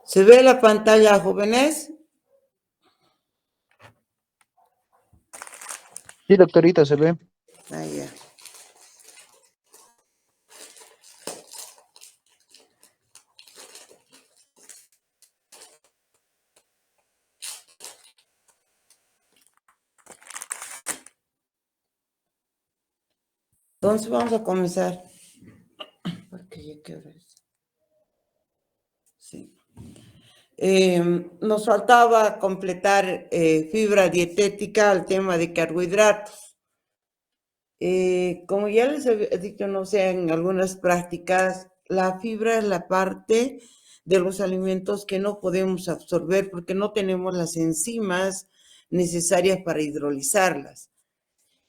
¿Se ve la pantalla, jóvenes? Sí, doctorita, se ve. Ah, ya. Entonces vamos a comenzar. Porque ya qué hora es. Sí. Nos faltaba completar fibra dietética al tema de carbohidratos. Como ya les he dicho, no sé, en algunas prácticas, la fibra es la parte de los alimentos que no podemos absorber porque no tenemos las enzimas necesarias para hidrolizarlas.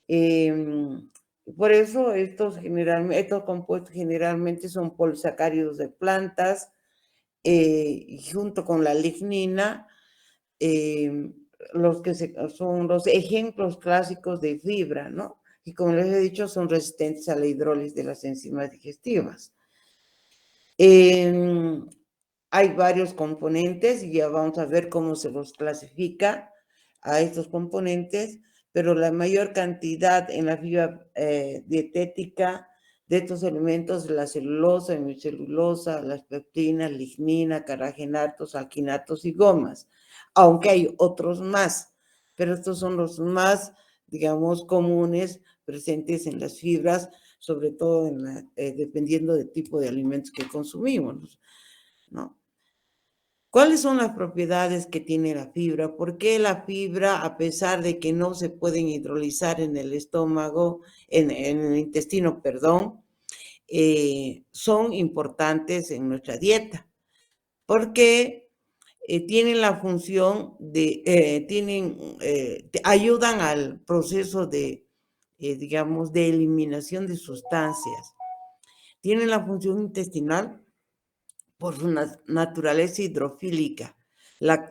Por eso estos compuestos generalmente son polisacáridos de plantas, y junto con la lignina, son los ejemplos clásicos de fibra, ¿no? Y como les he dicho, son resistentes a la hidrólisis de las enzimas digestivas. Hay varios componentes y ya vamos a ver cómo se los clasifica a estos componentes, pero la mayor cantidad en la fibra dietética de estos elementos, la celulosa, hemicelulosa, las peptinas, lignina, carragenatos, alquinatos y gomas, aunque hay otros más, pero estos son los más, digamos, comunes presentes en las fibras, sobre todo dependiendo del tipo de alimentos que consumimos, ¿no? ¿Cuáles son las propiedades que tiene la fibra? ¿Por qué la fibra, a pesar de que no se pueden hidrolizar en el estómago, en el intestino, perdón, son importantes en nuestra dieta? Porque tienen la función ayudan al proceso digamos, de eliminación de sustancias. Tienen la función intestinal por su naturaleza hidrofílica.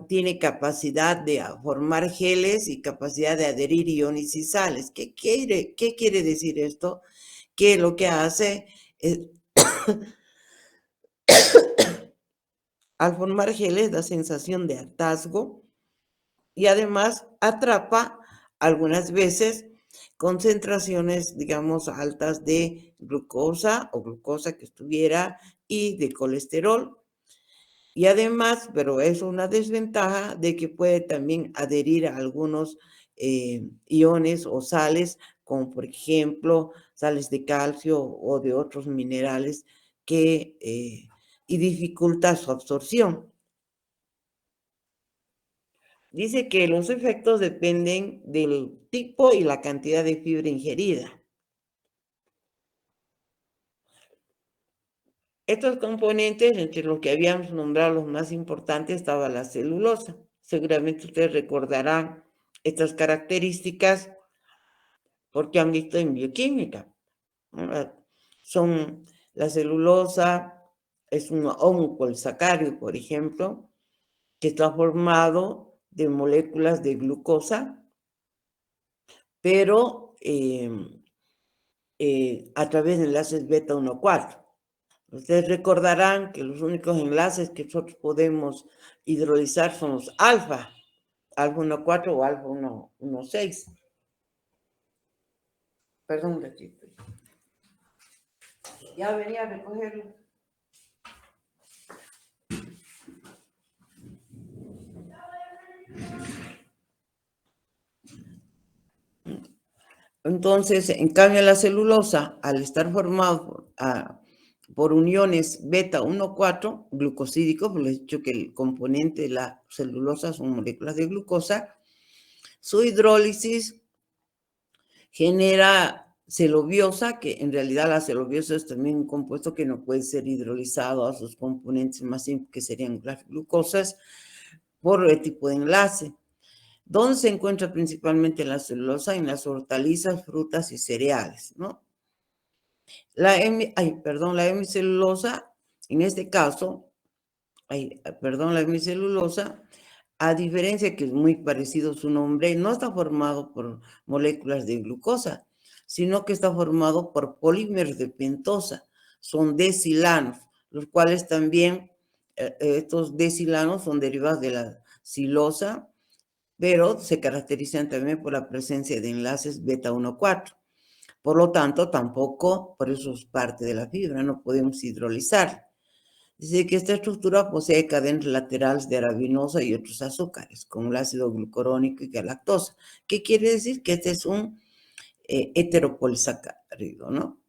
Tiene capacidad de formar geles y capacidad de adherir iones y sales. ¿Qué quiere decir esto? Que lo que hace es, al formar geles, da sensación de hartazgo y además atrapa algunas veces concentraciones, digamos, altas de glucosa o glucosa que estuviera y de colesterol. Y además, pero es una desventaja de que puede también adherir a algunos iones o sales, como por ejemplo sales de calcio o de otros minerales y dificulta su absorción. Dice que los efectos dependen del tipo y la cantidad de fibra ingerida. Estos componentes, entre los que habíamos nombrado los más importantes, estaba la celulosa. Seguramente ustedes recordarán estas características porque han visto en bioquímica. La celulosa es un oncopolisacárido, por ejemplo, que está formado de moléculas de glucosa, pero a través de enlaces beta 1,4. Ustedes recordarán que los únicos enlaces que nosotros podemos hidrolizar son los alfa 1,4 o alfa 1,6. Perdón, un ratito. Ya venía a recogerlo. Entonces, en cambio, la celulosa, al estar formado por uniones beta 1,4 glucosídicos, porque les he dicho que el componente de la celulosa son moléculas de glucosa, su hidrólisis genera celobiosa, que en realidad la celobiosa es también un compuesto que no puede ser hidrolizado a sus componentes más simples, que serían las glucosas, por el tipo de enlace. ¿Dónde se encuentra principalmente la celulosa? En las hortalizas, frutas y cereales, ¿no? La hemicelulosa, en este caso, la hemicelulosa, a diferencia que es muy parecido su nombre, no está formado por moléculas de glucosa, sino que está formado por polímeros de pentosa. Son desilanos, los cuales también, estos desilanos son derivados de la silosa, pero se caracterizan también por la presencia de enlaces beta 1,4. Por lo tanto, tampoco, por eso es parte de la fibra, no podemos hidrolizar. Dice que esta estructura posee cadenas laterales de arabinosa y otros azúcares, como el ácido glucurónico y galactosa. ¿Qué quiere decir? Que este es un heteropolisacárido, ¿no?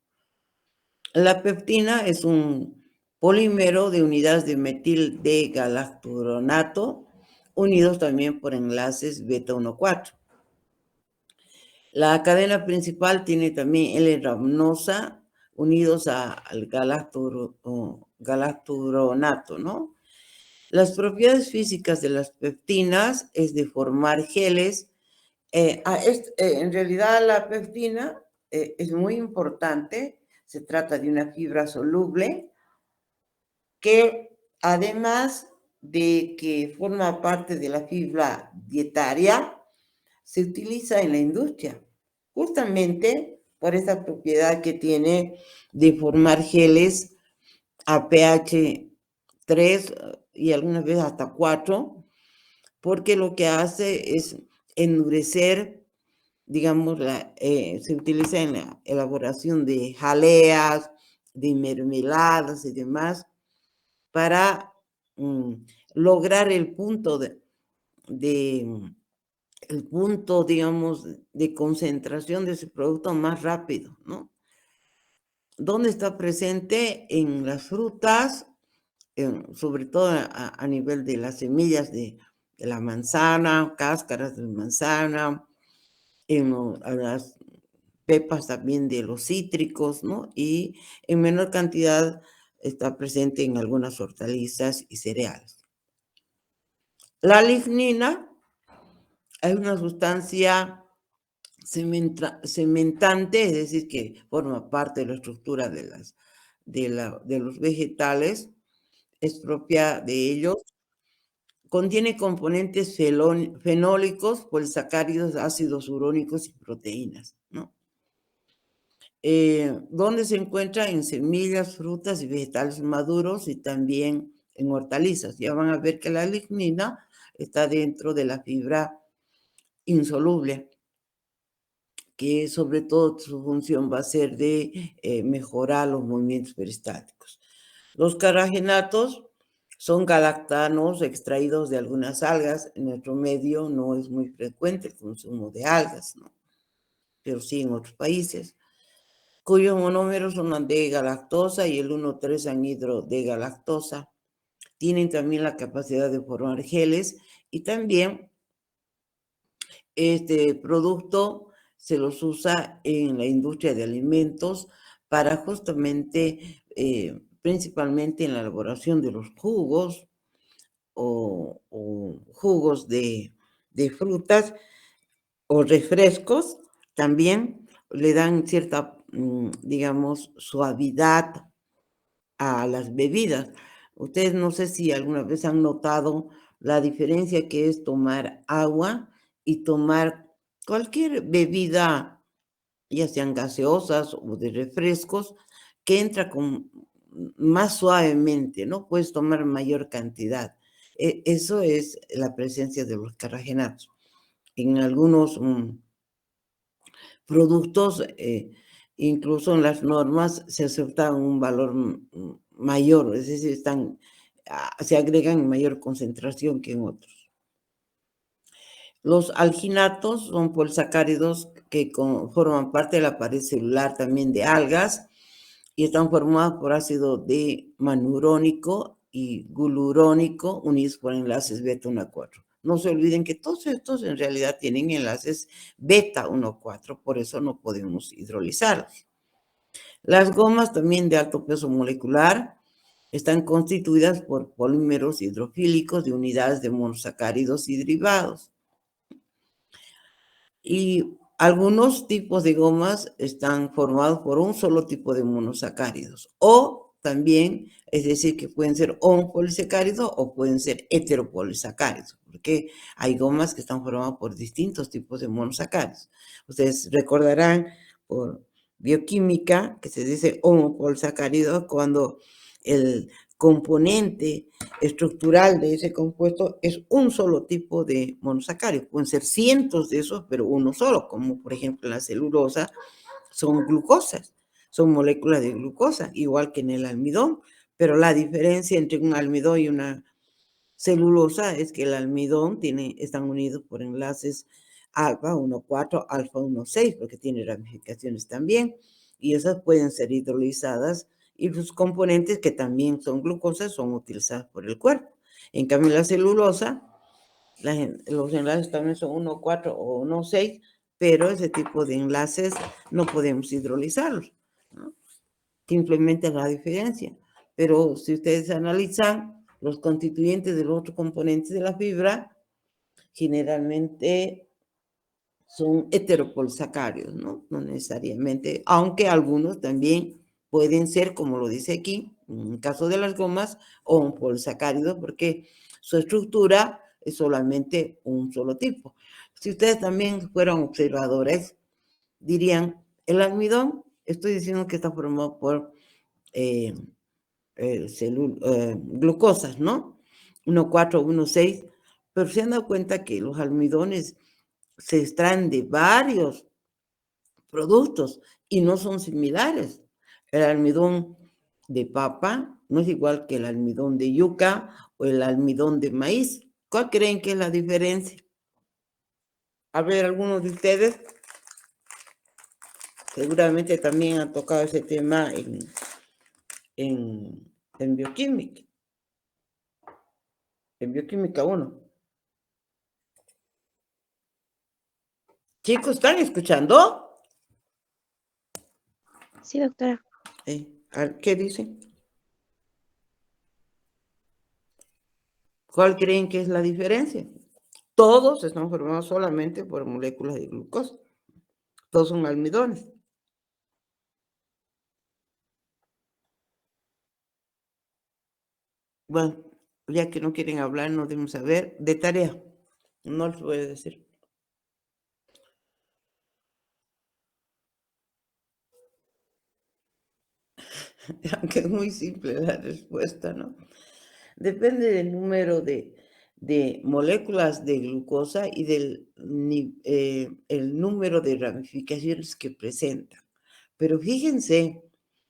La peptina es un polímero de unidades de metil de galacturonato, unidos también por enlaces beta 1,4. La cadena principal tiene también L-ramnosa unidos al galacturonato, ¿no? Las propiedades físicas de las peptinas es de formar geles. En realidad la peptina es muy importante. Se trata de una fibra soluble que además de que forma parte de la fibra dietaria, se utiliza en la industria, justamente por esa propiedad que tiene de formar geles a pH 3 y algunas veces hasta 4, porque lo que hace es endurecer, digamos, se utiliza en la elaboración de jaleas, de mermeladas y demás, para lograr el punto el punto, digamos, de concentración de ese producto más rápido, ¿no? ¿Dónde está presente? En las frutas, sobre todo a nivel de las semillas de la manzana, cáscaras de manzana, en las pepas también de los cítricos, ¿no? Y en menor cantidad está presente en algunas hortalizas y cereales. La lignina es una sustancia cementante, es decir, que forma parte de la estructura de los vegetales, es propia de ellos. Contiene componentes fenólicos, polisacáridos, ácidos urónicos y proteínas, ¿no? ¿Dónde se encuentra? En semillas, frutas y vegetales maduros y también en hortalizas. Ya van a ver que la lignina está dentro de la fibra insoluble, que sobre todo su función va a ser de mejorar los movimientos peristáticos. Los carragenatos son galactanos extraídos de algunas algas. En nuestro medio no es muy frecuente el consumo de algas, ¿no? Pero sí en otros países, cuyos monómeros son la D-galactosa y el 1,3-anhidro de galactosa. Tienen también la capacidad de formar geles y también este producto se los usa en la industria de alimentos para justamente, principalmente en la elaboración de los jugos o jugos de frutas o refrescos, también le dan cierta, digamos, suavidad a las bebidas. Ustedes no sé si alguna vez han notado la diferencia que es tomar agua y tomar cualquier bebida, ya sean gaseosas o de refrescos, que entra con más suavemente, ¿no? Puedes tomar mayor cantidad. Eso es la presencia de los carragenatos. En algunos productos, incluso en las normas, se acepta un valor mayor, es decir, se agregan en mayor concentración que en otros. Los alginatos son polisacáridos que forman parte de la pared celular también de algas y están formados por ácido D-manurónico y glurónico unidos por enlaces beta 1,4. No se olviden que todos estos en realidad tienen enlaces beta 1,4, por eso no podemos hidrolizarlos. Las gomas también de alto peso molecular están constituidas por polímeros hidrofílicos de unidades de monosacáridos y derivados. Y algunos tipos de gomas están formados por un solo tipo de monosacáridos. O también, es decir, que pueden ser homopolisacáridos o pueden ser heteropolisacáridos, porque hay gomas que están formadas por distintos tipos de monosacáridos. Ustedes recordarán por bioquímica que se dice homopolisacárido cuando el componente estructural de ese compuesto es un solo tipo de monosacárido. Pueden ser cientos de esos, pero uno solo, como por ejemplo la celulosa, son glucosas, son moléculas de glucosa, igual que en el almidón, pero la diferencia entre un almidón y una celulosa es que el almidón están unidos por enlaces alfa 1,4, alfa 1,6, porque tiene ramificaciones también, y esas pueden ser hidrolizadas y los componentes que también son glucosas son utilizados por el cuerpo. En cambio, la celulosa, los enlaces también son 1,4 o 1,6, pero ese tipo de enlaces no podemos hidrolizarlos, ¿no? Simplemente es la diferencia. Pero si ustedes analizan los constituyentes de los otros componentes de la fibra, generalmente son heteropolisacáridos, ¿no? No necesariamente, aunque algunos también pueden ser, como lo dice aquí, en el caso de las gomas, homopolisacáridos, porque su estructura es solamente un solo tipo. Si ustedes también fueran observadores, dirían, el almidón, estoy diciendo que está formado por eh, glucosas, ¿no? 1,4, 1,6, pero se han dado cuenta que los almidones se extraen de varios productos y no son similares. El almidón de papa no es igual que el almidón de yuca o el almidón de maíz. ¿Cuál creen que es la diferencia? A ver, algunos de ustedes seguramente también han tocado ese tema en bioquímica. En bioquímica 1. Chicos, ¿están escuchando? Sí, doctora. ¿Qué dicen? ¿Cuál creen que es la diferencia? Todos están formados solamente por moléculas de glucosa. Todos son almidones. Bueno, ya que no quieren hablar, no debemos saber. De tarea, no les voy a decir. Aunque es muy simple la respuesta, ¿no? Depende del número de moléculas de glucosa y del el número de ramificaciones que presenta. Pero fíjense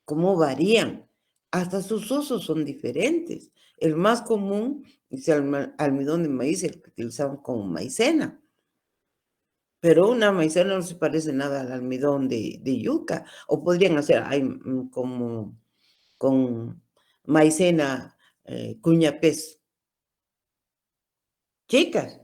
cómo varían. Hasta sus usos son diferentes. El más común es el almidón de maíz, el que utilizamos como maicena. Pero una maicena no se parece nada al almidón de yuca. O podrían hacer como con maicena cuñapés. Chicas,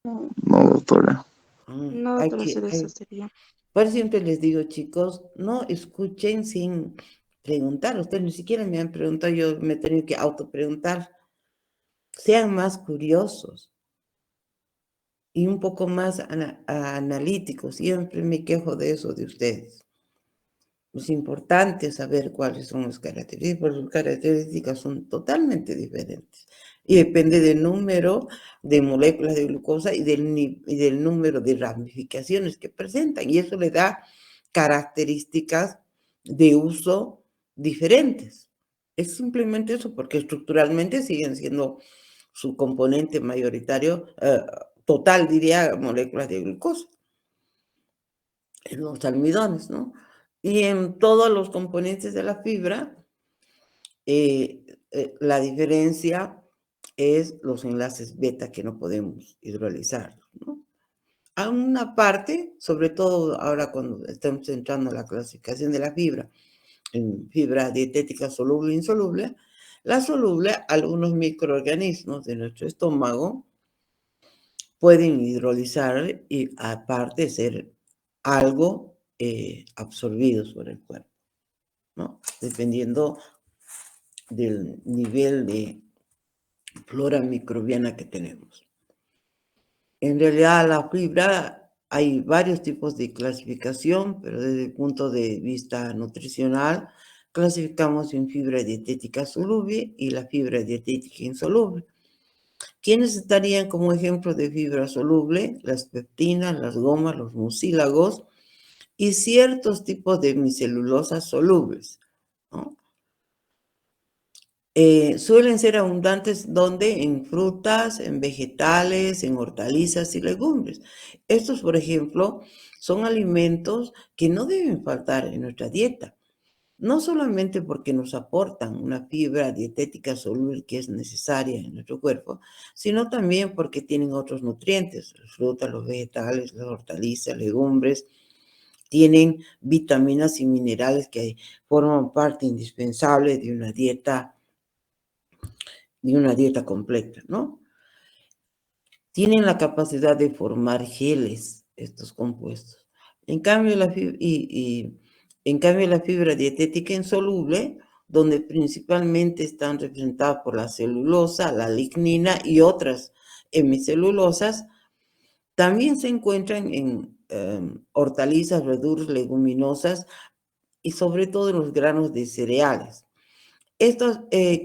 No, doctora. No, hay doctora, se que, sería. por eso siempre les digo, chicos, no escuchen sin preguntar. Ustedes ni siquiera me han preguntado, yo me he tenido que autopreguntar. Sean más curiosos y un poco más analíticos. Siempre me quejo de eso de ustedes. Es importante saber cuáles son las características, porque sus características son totalmente diferentes. Y depende del número de moléculas de glucosa y del número de ramificaciones que presentan. Y eso le da características de uso diferentes. Es simplemente eso, porque estructuralmente siguen siendo su componente mayoritario, total, diría, moléculas de glucosa, en los almidones, ¿no? Y en todos los componentes de la fibra, la diferencia es los enlaces beta que no podemos hidrolizar, ¿no? A una parte, sobre todo ahora cuando estamos entrando a la clasificación de la fibra, en fibra dietética soluble e insoluble, la soluble, algunos microorganismos de nuestro estómago pueden hidrolizar y aparte ser algo absorbidos por el cuerpo, ¿no? Dependiendo del nivel de flora microbiana que tenemos. En realidad la fibra hay varios tipos de clasificación, pero desde el punto de vista nutricional, clasificamos en fibra dietética soluble y la fibra dietética insoluble. ¿Quiénes estarían como ejemplo de fibra soluble? Las peptinas, las gomas, los mucílagos y ciertos tipos de hemicelulosas solubles, ¿no? Suelen ser abundantes donde en frutas, en vegetales, en hortalizas y legumbres. Estos, por ejemplo, son alimentos que no deben faltar en nuestra dieta, no solamente porque nos aportan una fibra dietética soluble que es necesaria en nuestro cuerpo, sino también porque tienen otros nutrientes, las frutas, los vegetales, las hortalizas, legumbres, tienen vitaminas y minerales que forman parte indispensable de una dieta completa, ¿no? Tienen la capacidad de formar geles, estos compuestos. En cambio, en cambio, la fibra dietética insoluble, donde principalmente están representadas por la celulosa, la lignina y otras hemicelulosas, también se encuentran en hortalizas, verduras, leguminosas y sobre todo en los granos de cereales.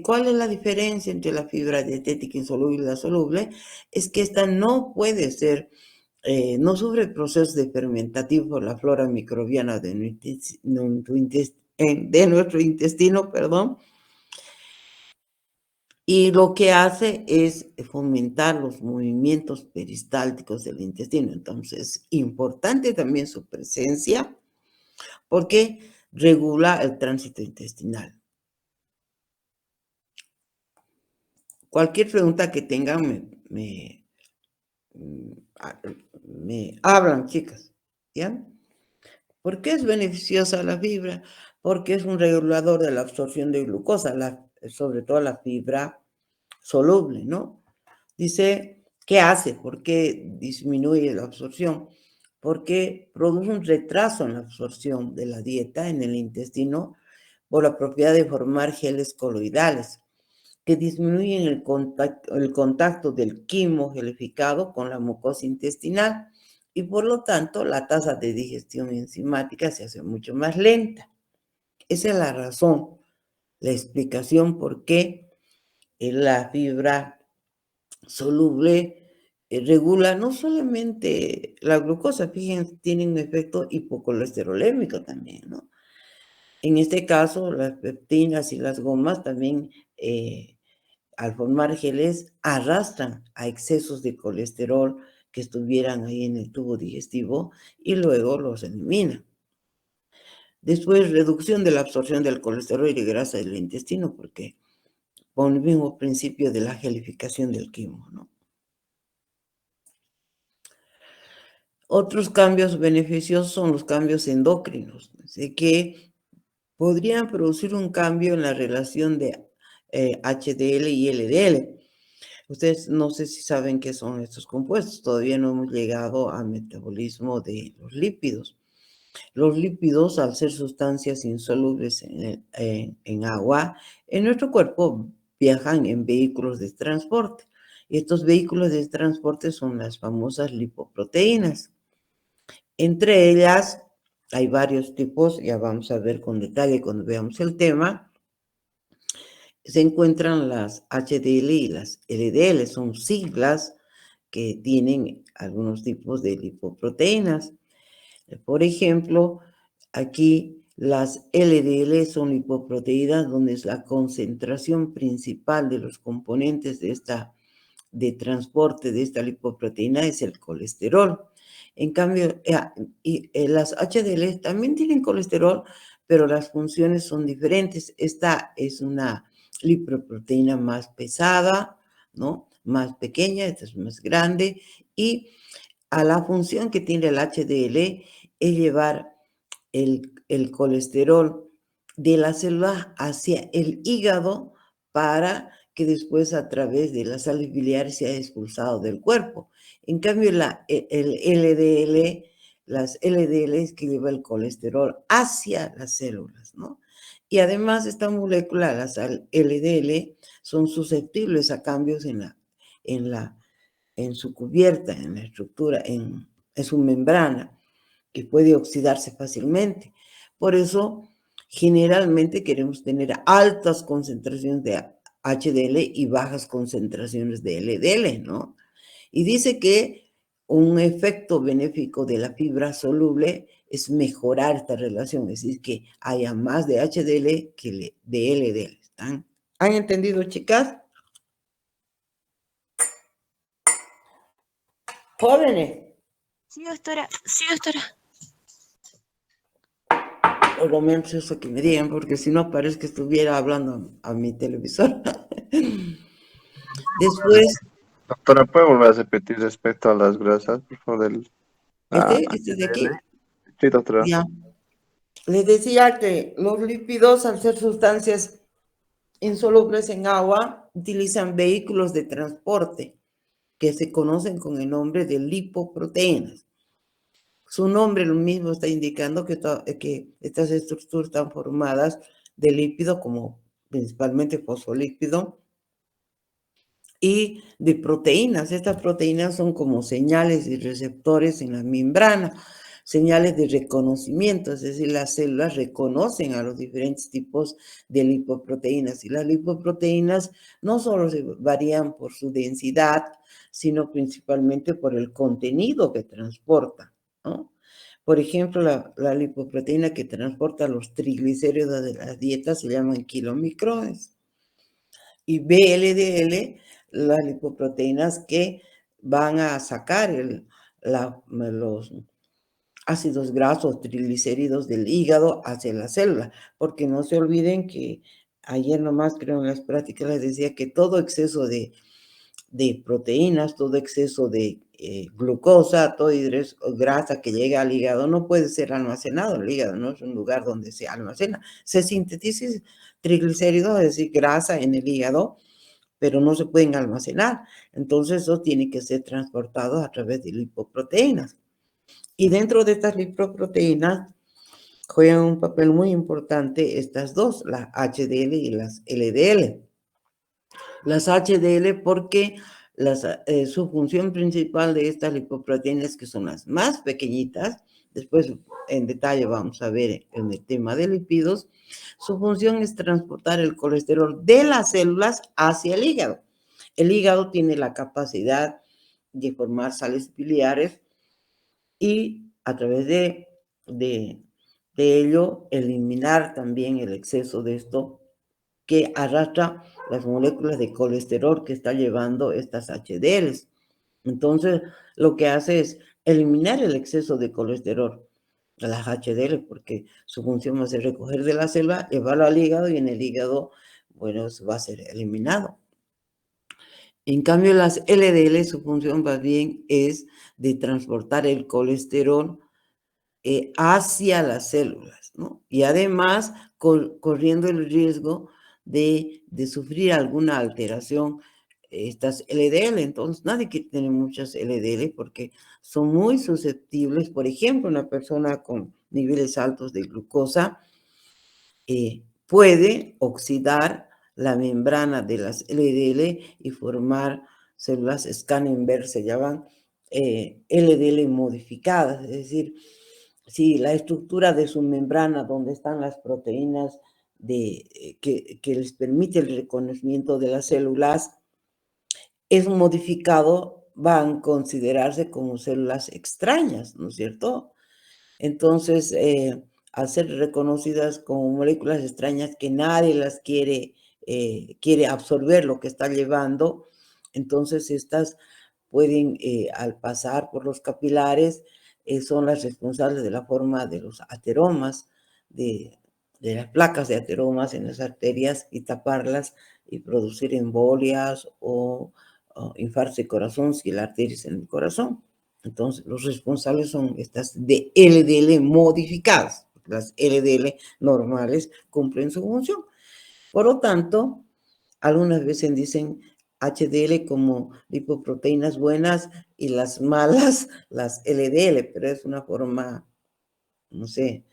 ¿Cuál es la diferencia entre la fibra dietética insoluble y la soluble? Es que esta no puede ser, no sufre procesos de fermentación por la flora microbiana de nuestro intestino, perdón, y lo que hace es fomentar los movimientos peristálticos del intestino. Entonces, es importante también su presencia porque regula el tránsito intestinal. Cualquier pregunta que tengan me hablan, chicas, ¿ya? ¿Por qué es beneficiosa la fibra? Porque es un regulador de la absorción de glucosa, sobre todo la fibra soluble, ¿no? Dice, ¿qué hace? ¿Por qué disminuye la absorción? Porque produce un retraso en la absorción de la dieta en el intestino por la propiedad de formar geles coloidales que disminuyen el contacto del quimo gelificado con la mucosa intestinal y por lo tanto la tasa de digestión enzimática se hace mucho más lenta. Esa es la razón, la explicación por qué la fibra soluble regula no solamente la glucosa, fíjense, tiene un efecto hipocolesterolémico también, ¿no? En este caso, las peptinas y las gomas también al formar geles, arrastran a excesos de colesterol que estuvieran ahí en el tubo digestivo y luego los eliminan. Después, reducción de la absorción del colesterol y de grasa del intestino, porque con el mismo principio de la gelificación del quimo, ¿no? Otros cambios beneficiosos son los cambios endocrinos, así que podrían producir un cambio en la relación de HDL y LDL. Ustedes no sé si saben qué son estos compuestos, todavía no hemos llegado al metabolismo de los lípidos. Los lípidos, al ser sustancias insolubles en agua, en nuestro cuerpo viajan en vehículos de transporte. Y estos vehículos de transporte son las famosas lipoproteínas. Entre ellas hay varios tipos, ya vamos a ver con detalle cuando veamos el tema. Se encuentran las HDL y las LDL, son siglas que tienen algunos tipos de lipoproteínas. Por ejemplo, aquí las LDL son lipoproteínas donde es la concentración principal de los componentes de transporte de esta lipoproteína es el colesterol. En cambio, las HDL también tienen colesterol, pero las funciones son diferentes. Esta es una lipoproteína más pesada, ¿no? Más pequeña, esta es más grande, y a la función que tiene el HDL es llevar el colesterol de la célula hacia el hígado para que después a través de la sales biliares sea expulsado del cuerpo. En cambio, el LDL, las LDL es que lleva el colesterol hacia las células, ¿no? Y además esta molécula, las LDL, son susceptibles a cambios en su cubierta, en la estructura, es una membrana que puede oxidarse fácilmente. Por eso, generalmente queremos tener altas concentraciones de HDL y bajas concentraciones de LDL, ¿no? Y dice que un efecto benéfico de la fibra soluble es mejorar esta relación, es decir, que haya más de HDL que de LDL. ¿Han entendido, chicas? Jóvenes. Sí, doctora. Sí, doctora. Por lo menos eso que me digan, porque si no parece que estuviera hablando a mi televisor. Después, Doctora, ¿puede volver a repetir respecto a las grasas, por favor? este de aquí, Sí, doctora. ya. Les decía que los lípidos, al ser sustancias insolubles en agua, utilizan vehículos de transporte que se conocen con el nombre de lipoproteínas. Su nombre lo mismo está indicando que estas estructuras están formadas de lípido, como principalmente fosfolípido, y de proteínas. Estas proteínas son como señales y receptores en la membrana, señales de reconocimiento, es decir, las células reconocen a los diferentes tipos de lipoproteínas, y las lipoproteínas no solo se varían por su densidad, sino principalmente por el contenido que transporta, ¿no? Por ejemplo, la lipoproteína que transporta los triglicéridos de la dieta se llaman kilomicrones. Y VLDL, las lipoproteínas que van a sacar los ácidos grasos triglicéridos del hígado hacia la célula, porque no se olviden que ayer nomás creo en las prácticas les decía que todo exceso de proteínas, todo exceso de glucosa, toda grasa que llega al hígado no puede ser almacenado. El hígado no es un lugar donde se almacena. Se sintetiza triglicéridos, es decir, grasa en el hígado, pero no se pueden almacenar. Entonces, eso tiene que ser transportado a través de lipoproteínas. Y dentro de estas lipoproteínas juegan un papel muy importante estas dos, las HDL y las LDL. Las HDL porque su función principal de estas lipoproteínas, que son las más pequeñitas, después en detalle vamos a ver en el tema de lípidos, su función es transportar el colesterol de las células hacia el hígado. El hígado tiene la capacidad de formar sales biliares y a través de ello eliminar también el exceso de esto que arrastra las moléculas de colesterol que está llevando estas HDLs. Entonces, lo que hace es eliminar el exceso de colesterol de las HDL, porque su función va a ser recoger de la célula, llevarlo al hígado y en el hígado, bueno, va a ser eliminado. En cambio, las LDL, su función más bien es de transportar el colesterol hacia las células, ¿no? Y además, corriendo el riesgo de sufrir alguna alteración, estas LDL. Entonces, nadie quiere tener muchas LDL porque son muy susceptibles. Por ejemplo, una persona con niveles altos de glucosa puede oxidar la membrana de las LDL y formar células Scanner, se llaman LDL modificadas, es decir, si la estructura de su membrana, donde están las proteínas que les permite el reconocimiento de las células, es modificado, van a considerarse como células extrañas, ¿no es cierto? Entonces, al ser reconocidas como moléculas extrañas que nadie las quiere absorber lo que está llevando, entonces estas pueden, al pasar por los capilares, son las responsables de la forma de los ateromas, de las placas de ateromas en las arterias y taparlas y producir embolias o infarto de corazón si la arteria es en el corazón. Entonces, los responsables son estas de LDL modificadas. Las LDL normales cumplen su función. Por lo tanto, algunas veces dicen HDL como lipoproteínas buenas y las malas, las LDL, pero es una forma, no sé,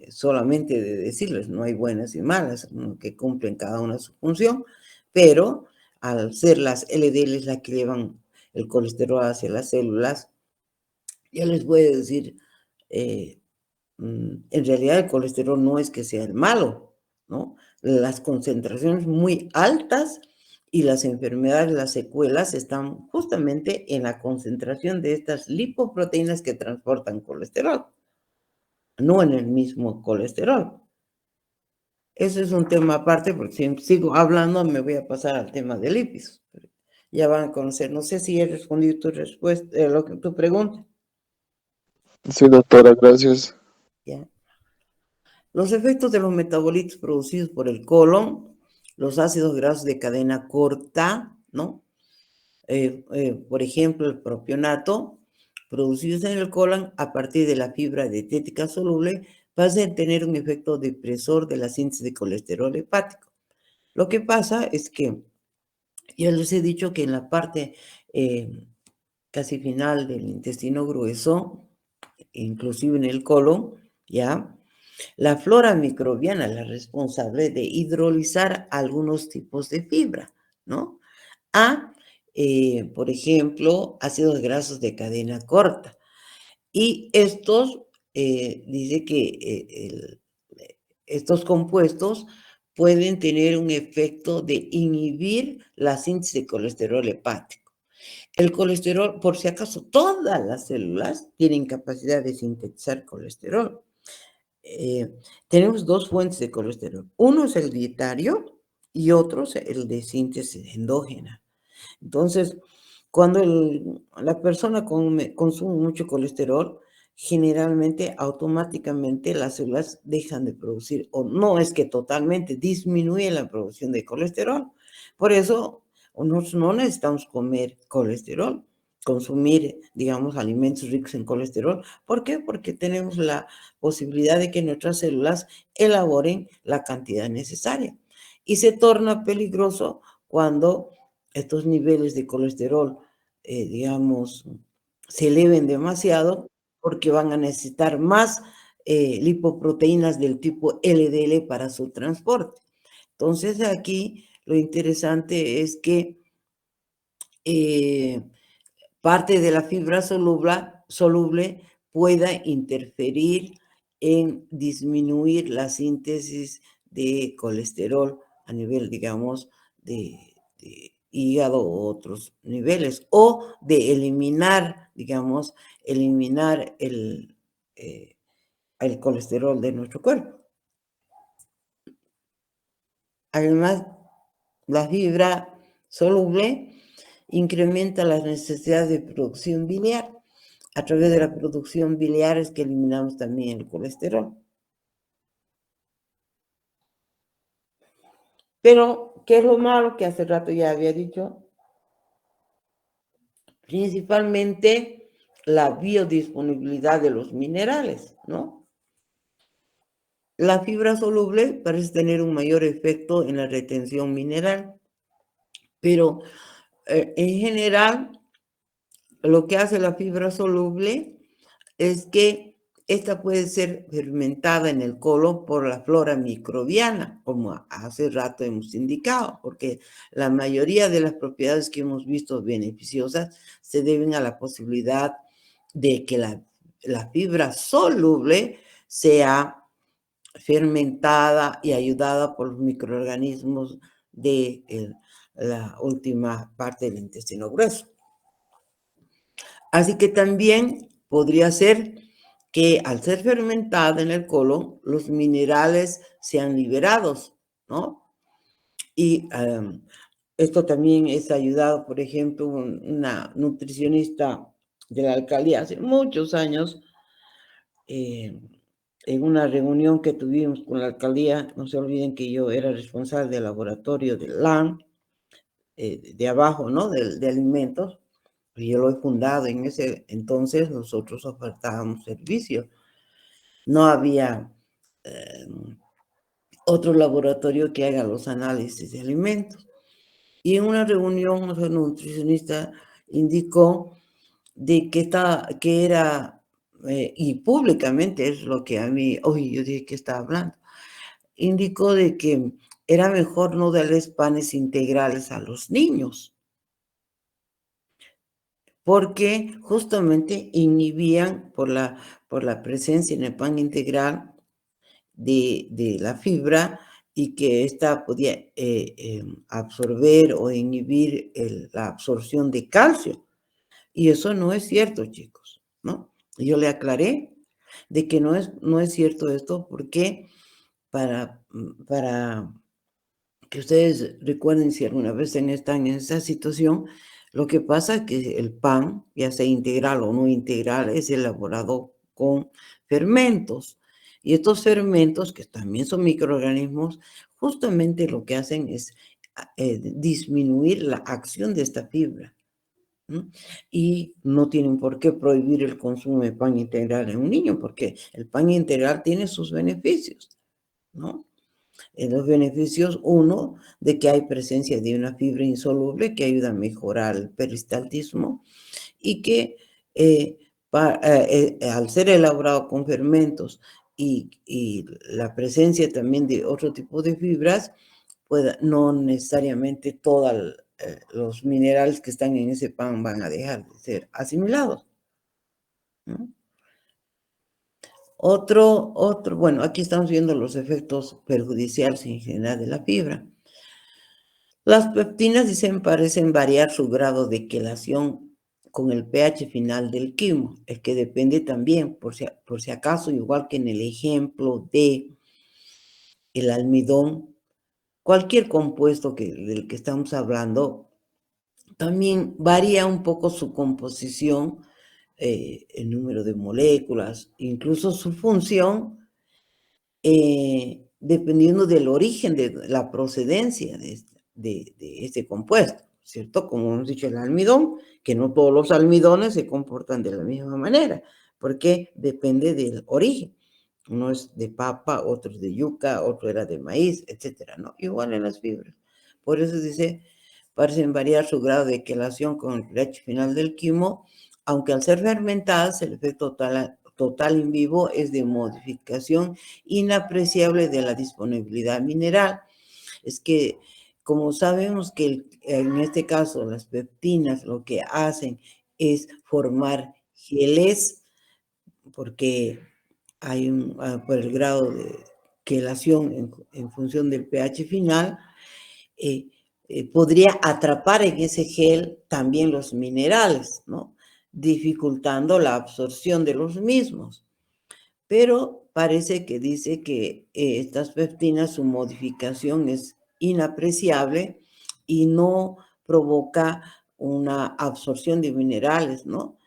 solamente de decirles, no hay buenas y malas, que cumplen cada una su función, pero al ser las LDL las que llevan el colesterol hacia las células, Ya les voy a decir, en realidad el colesterol no es que sea el malo, ¿no? Las concentraciones muy altas y las enfermedades, las secuelas están justamente en la concentración de estas lipoproteínas que transportan colesterol, no en el mismo colesterol. Ese es un tema aparte, porque si sigo hablando me voy a pasar al tema de lípidos. Ya van a conocer. No sé si he respondido tu respuesta, tu pregunta. Sí, doctora, gracias. ¿Ya? Los efectos de los metabolitos producidos por el colon, los ácidos grasos de cadena corta, ¿no? Por ejemplo, el propionato, producidos en el colon a partir de la fibra dietética soluble, pasan a tener un efecto depresor de la síntesis de colesterol hepático. Lo que pasa es que ya les he dicho que en la parte casi final del intestino grueso, inclusive en el colon, ¿ya? La flora microbiana es la responsable de hidrolizar algunos tipos de fibra, ¿no? Por ejemplo, ácidos grasos de cadena corta. Y estos, dice que estos compuestos pueden tener un efecto de inhibir la síntesis de colesterol hepático. El colesterol, por si acaso, todas las células tienen capacidad de sintetizar colesterol. Tenemos dos fuentes de colesterol. Uno es el dietario y otro es el de síntesis endógena. Entonces, cuando la persona consume mucho colesterol, generalmente, automáticamente las células dejan de producir, o no es que totalmente, disminuye la producción de colesterol. Por eso, nosotros no necesitamos comer colesterol, consumir, digamos, alimentos ricos en colesterol. ¿Por qué? Porque tenemos la posibilidad de que nuestras células elaboren la cantidad necesaria. Y se torna peligroso cuando estos niveles de colesterol, digamos, se eleven demasiado porque van a necesitar más lipoproteínas del tipo LDL para su transporte. Entonces, aquí lo interesante es que parte de la fibra soluble pueda interferir en disminuir la síntesis de colesterol a nivel, digamos, de hígado u otros niveles, o de eliminar, digamos, eliminar el colesterol de nuestro cuerpo. Además, la fibra soluble incrementa las necesidades de producción biliar. A través de la producción biliar es que eliminamos también el colesterol. Pero, ¿qué es lo malo que hace rato ya había dicho? Principalmente la biodisponibilidad de los minerales, ¿no? La fibra soluble parece tener un mayor efecto en la retención mineral, pero en general lo que hace la fibra soluble es que esta puede ser fermentada en el colon por la flora microbiana, como hace rato hemos indicado, porque la mayoría de las propiedades que hemos visto beneficiosas se deben a la posibilidad de que la fibra soluble sea fermentada y ayudada por los microorganismos de la última parte del intestino grueso. Así que también podría ser que al ser fermentada en el colon, los minerales sean liberados, ¿no? Y esto también es ayudado, por ejemplo, una nutricionista de la alcaldía hace muchos años, en una reunión que tuvimos con la alcaldía. No se olviden que yo era responsable del laboratorio del LAN, de abajo, ¿no? De alimentos. Yo lo he fundado. En ese entonces nosotros ofertábamos servicios. No había otro laboratorio que haga los análisis de alimentos. Y en una reunión, nuestro nutricionista indicó de que era, y públicamente es lo que a mí, oye, yo dije que estaba hablando, indicó de que era mejor no darles panes integrales a los niños. porque justamente inhibían por la presencia en el pan integral de la fibra y que ésta podía absorber o inhibir la absorción de calcio. Y eso no es cierto, chicos, ¿no? Yo le aclaré de que no es cierto esto porque para que ustedes recuerden si alguna vez están en esa situación, lo que pasa es que el pan, ya sea integral o no integral, es elaborado con fermentos. Y estos fermentos, que también son microorganismos, justamente lo que hacen es disminuir la acción de esta fibra. ¿No? Y no tienen por qué prohibir el consumo de pan integral en un niño, porque el pan integral tiene sus beneficios, ¿no? Los beneficios, uno, de que hay presencia de una fibra insoluble que ayuda a mejorar el peristaltismo y que al ser elaborado con fermentos y la presencia también de otro tipo de fibras, no necesariamente todos los minerales que están en ese pan van a dejar de ser asimilados, ¿no? Bueno, aquí estamos viendo los efectos perjudiciales en general de la fibra. Las peptinas, dicen, parecen variar su grado de quelación con el pH final del quimo, el que depende también, por si acaso, igual que en el ejemplo de el almidón, cualquier compuesto del que estamos hablando, también varía un poco su composición, el número de moléculas, incluso su función, dependiendo del origen, de la procedencia de este compuesto, ¿cierto? Como hemos dicho, el almidón, que no todos los almidones se comportan de la misma manera, porque depende del origen. Uno es de papa, otro es de yuca, otro era de maíz, etcétera, ¿no? Igual en las fibras. Por eso dice, parecen variar su grado de quelación con el pH final del quimo, aunque al ser fermentadas, el efecto total en vivo es de modificación inapreciable de la disponibilidad mineral. Es que, como sabemos que en este caso las peptinas lo que hacen es formar geles, porque hay por el grado de quelación en función del pH final, podría atrapar en ese gel también los minerales, ¿no? Dificultando la absorción de los mismos. Pero parece que dice que estas peptinas, su modificación es inapreciable y no provoca una absorción de minerales, ¿no?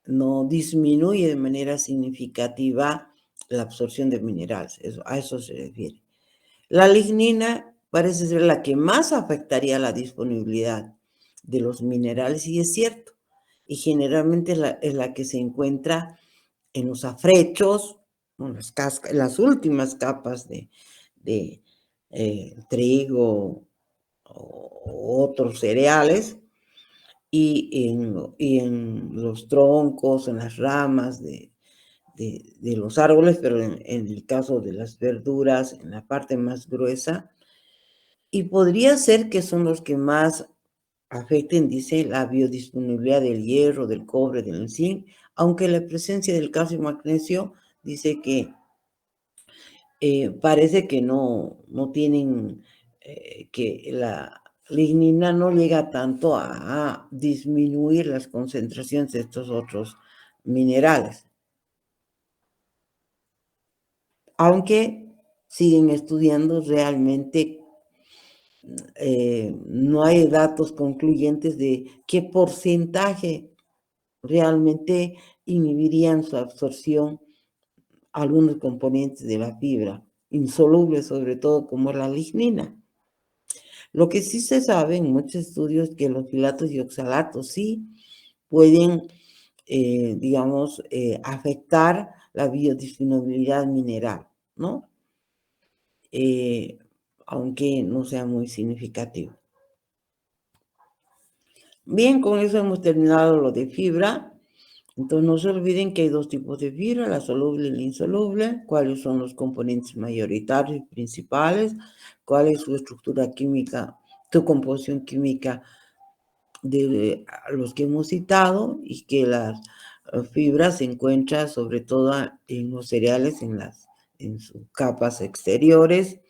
No disminuye de manera significativa la absorción de minerales, a eso se refiere. La lignina parece ser la que más afectaría la disponibilidad de los minerales, y es cierto, y generalmente es la que se encuentra en los afrechos, en las últimas capas de trigo o otros cereales, y en los troncos, en las ramas de los árboles, pero en el caso de las verduras, en la parte más gruesa, y podría ser que son los que más afecten, dice, la biodisponibilidad del hierro, del cobre, del zinc, aunque la presencia del calcio y magnesio dice que parece que no tienen, que la lignina no llega tanto a disminuir las concentraciones de estos otros minerales. Aunque siguen estudiando realmente, no hay datos concluyentes de qué porcentaje realmente inhibirían su absorción algunos componentes de la fibra, insolubles sobre todo como la lignina. Lo que sí se sabe en muchos estudios es que los filatos y oxalatos sí pueden, digamos, afectar la biodisponibilidad mineral, ¿no? Aunque no sea muy significativo. Bien, con eso hemos terminado lo de fibra. Entonces no se olviden que hay dos tipos de fibra, la soluble y la insoluble, cuáles son los componentes mayoritarios y principales, cuál es su estructura química, su composición química de los que hemos citado y que las fibras se encuentran sobre todo en los cereales, en sus capas exteriores.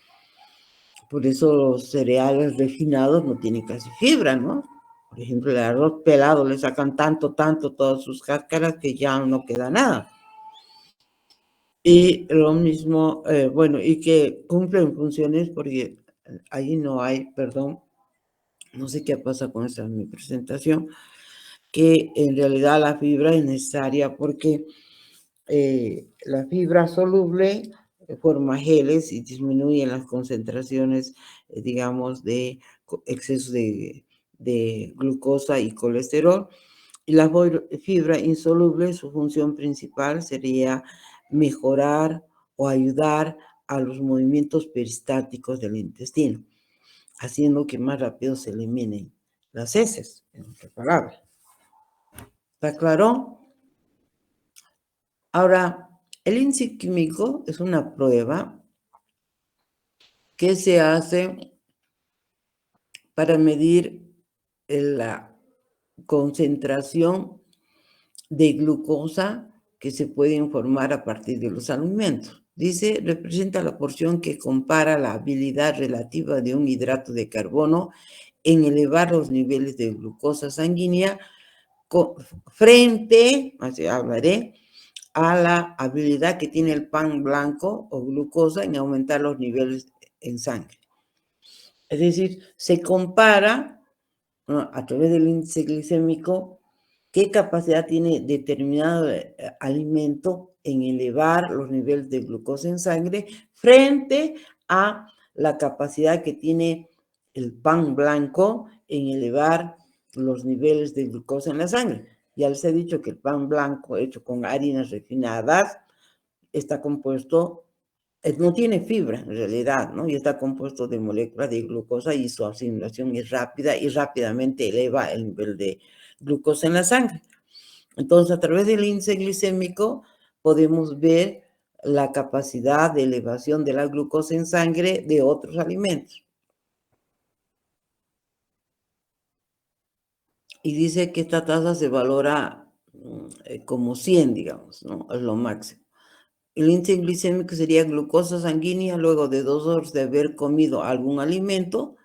Por eso los cereales refinados no tienen casi fibra, ¿no? Por ejemplo, el arroz pelado le sacan tanto, todas sus cáscaras que ya no queda nada. Y lo mismo, bueno, y que cumplen funciones porque ahí no hay, perdón, no sé qué pasa con esta mi presentación, que en realidad la fibra es necesaria porque la fibra soluble forma geles y disminuye las concentraciones, digamos, de exceso de glucosa y colesterol. Y la fibra insoluble, su función principal sería mejorar o ayudar a los movimientos peristáticos del intestino, haciendo que más rápido se eliminen las heces, en otras palabras. ¿Está claro? Ahora, el índice químico es una prueba que se hace para medir la concentración de glucosa que se pueden formar a partir de los alimentos. Dice, representa la porción que compara la habilidad relativa de un hidrato de carbono en elevar los niveles de glucosa sanguínea frente, así hablaré, a la habilidad que tiene el pan blanco o glucosa en aumentar los niveles en sangre. Es decir, se compara, ¿no?, a través del índice glicémico qué capacidad tiene determinado alimento en elevar los niveles de glucosa en sangre frente a la capacidad que tiene el pan blanco en elevar los niveles de glucosa en la sangre. Ya les he dicho que el pan blanco hecho con harinas refinadas está compuesto, no tiene fibra en realidad, ¿no? Y está compuesto de moléculas de glucosa y su asimilación es rápida y rápidamente eleva el nivel de glucosa en la sangre. Entonces, a través del índice glicémico podemos ver la capacidad de elevación de la glucosa en sangre de otros alimentos. Y dice que esta tasa se valora como 100, digamos, ¿no? Es lo máximo. El índice glicémico sería glucosa sanguínea luego de 2 horas de haber comido algún alimento,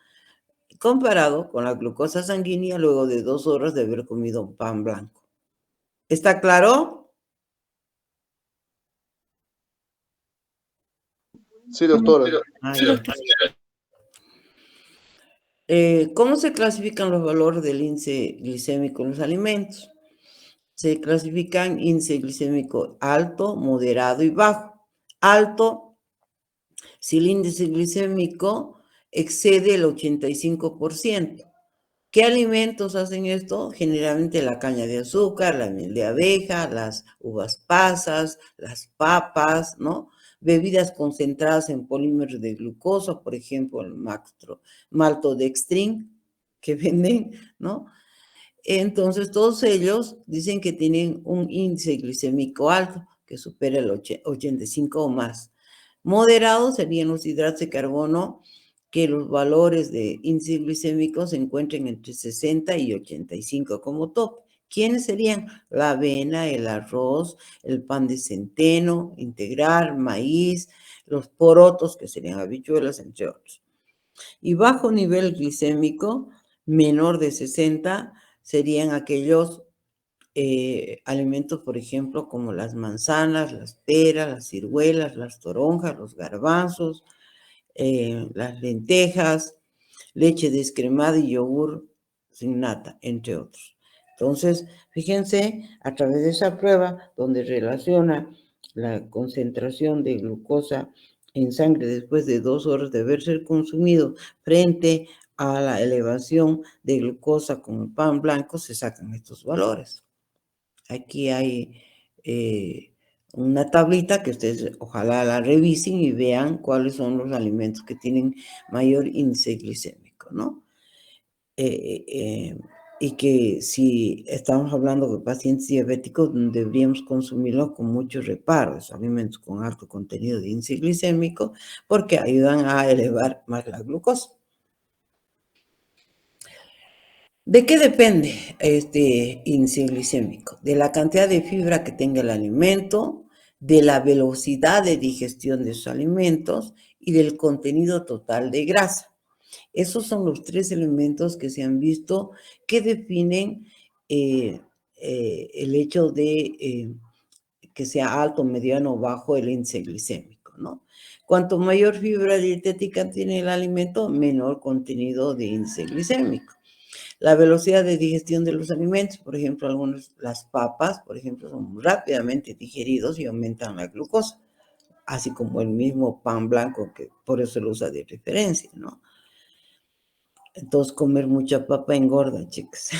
comparado con la glucosa sanguínea luego de 2 horas de haber comido pan blanco. ¿Está claro? Sí, doctora. ¿Cómo se clasifican los valores del índice glicémico en los alimentos? Se clasifican índice glicémico alto, moderado y bajo. Alto, si el índice glicémico excede el 85%. ¿Qué alimentos hacen esto? Generalmente la caña de azúcar, la miel de abeja, las uvas pasas, las papas, ¿no? Bebidas concentradas en polímeros de glucosa, por ejemplo, el maltodextrin que venden, ¿no? Entonces, todos ellos dicen que tienen un índice glicémico alto, que supera el 85 o más. Moderados serían los hidratos de carbono, que los valores de índice glicémico se encuentran entre 60 y 85 como top. ¿Quiénes serían? La avena, el arroz, el pan de centeno, integral, maíz, los porotos, que serían habichuelas, entre otros. Y bajo nivel glicémico, menor de 60, serían aquellos alimentos, por ejemplo, como las manzanas, las peras, las ciruelas, las toronjas, los garbanzos, las lentejas, leche descremada y yogur sin nata, entre otros. Entonces, fíjense, a través de esa prueba, donde relaciona la concentración de glucosa en sangre después de 2 horas de haberse consumido frente a la elevación de glucosa con el pan blanco, se sacan estos valores. Aquí hay una tablita que ustedes ojalá la revisen y vean cuáles son los alimentos que tienen mayor índice glicémico, ¿no? Y que si estamos hablando de pacientes diabéticos, deberíamos consumirlos con mucho reparo, esos alimentos con alto contenido de índice glicémico, porque ayudan a elevar más la glucosa. ¿De qué depende este índice glicémico? De la cantidad de fibra que tenga el alimento, de la velocidad de digestión de sus alimentos y del contenido total de grasa. Esos son los tres elementos que se han visto que definen el hecho de que sea alto, mediano o bajo el índice glicémico, ¿no? Cuanto mayor fibra dietética tiene el alimento, menor contenido de índice glicémico. La velocidad de digestión de los alimentos, por ejemplo, las papas, por ejemplo, son rápidamente digeridos y aumentan la glucosa, así como el mismo pan blanco, que por eso lo usa de referencia, ¿no? Entonces, comer mucha papa engorda, chicos.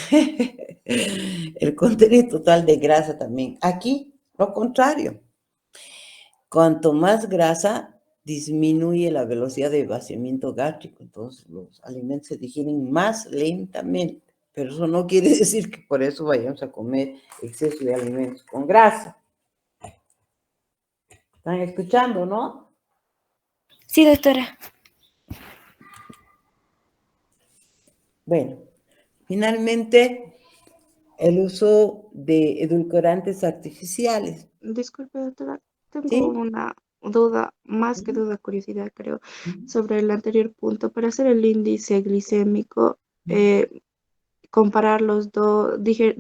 El contenido total de grasa también. Aquí, lo contrario. Cuanto más grasa, disminuye la velocidad de vaciamiento gástrico. Entonces, los alimentos se digieren más lentamente. Pero eso no quiere decir que por eso vayamos a comer exceso de alimentos con grasa. ¿Están escuchando, no? Sí, doctora. Bueno, finalmente, el uso de edulcorantes artificiales. Disculpe, doctora, tengo ¿Sí? una duda, más que duda, curiosidad, creo, Ujú. sobre el anterior punto. Para hacer el índice glicémico, eh, comparar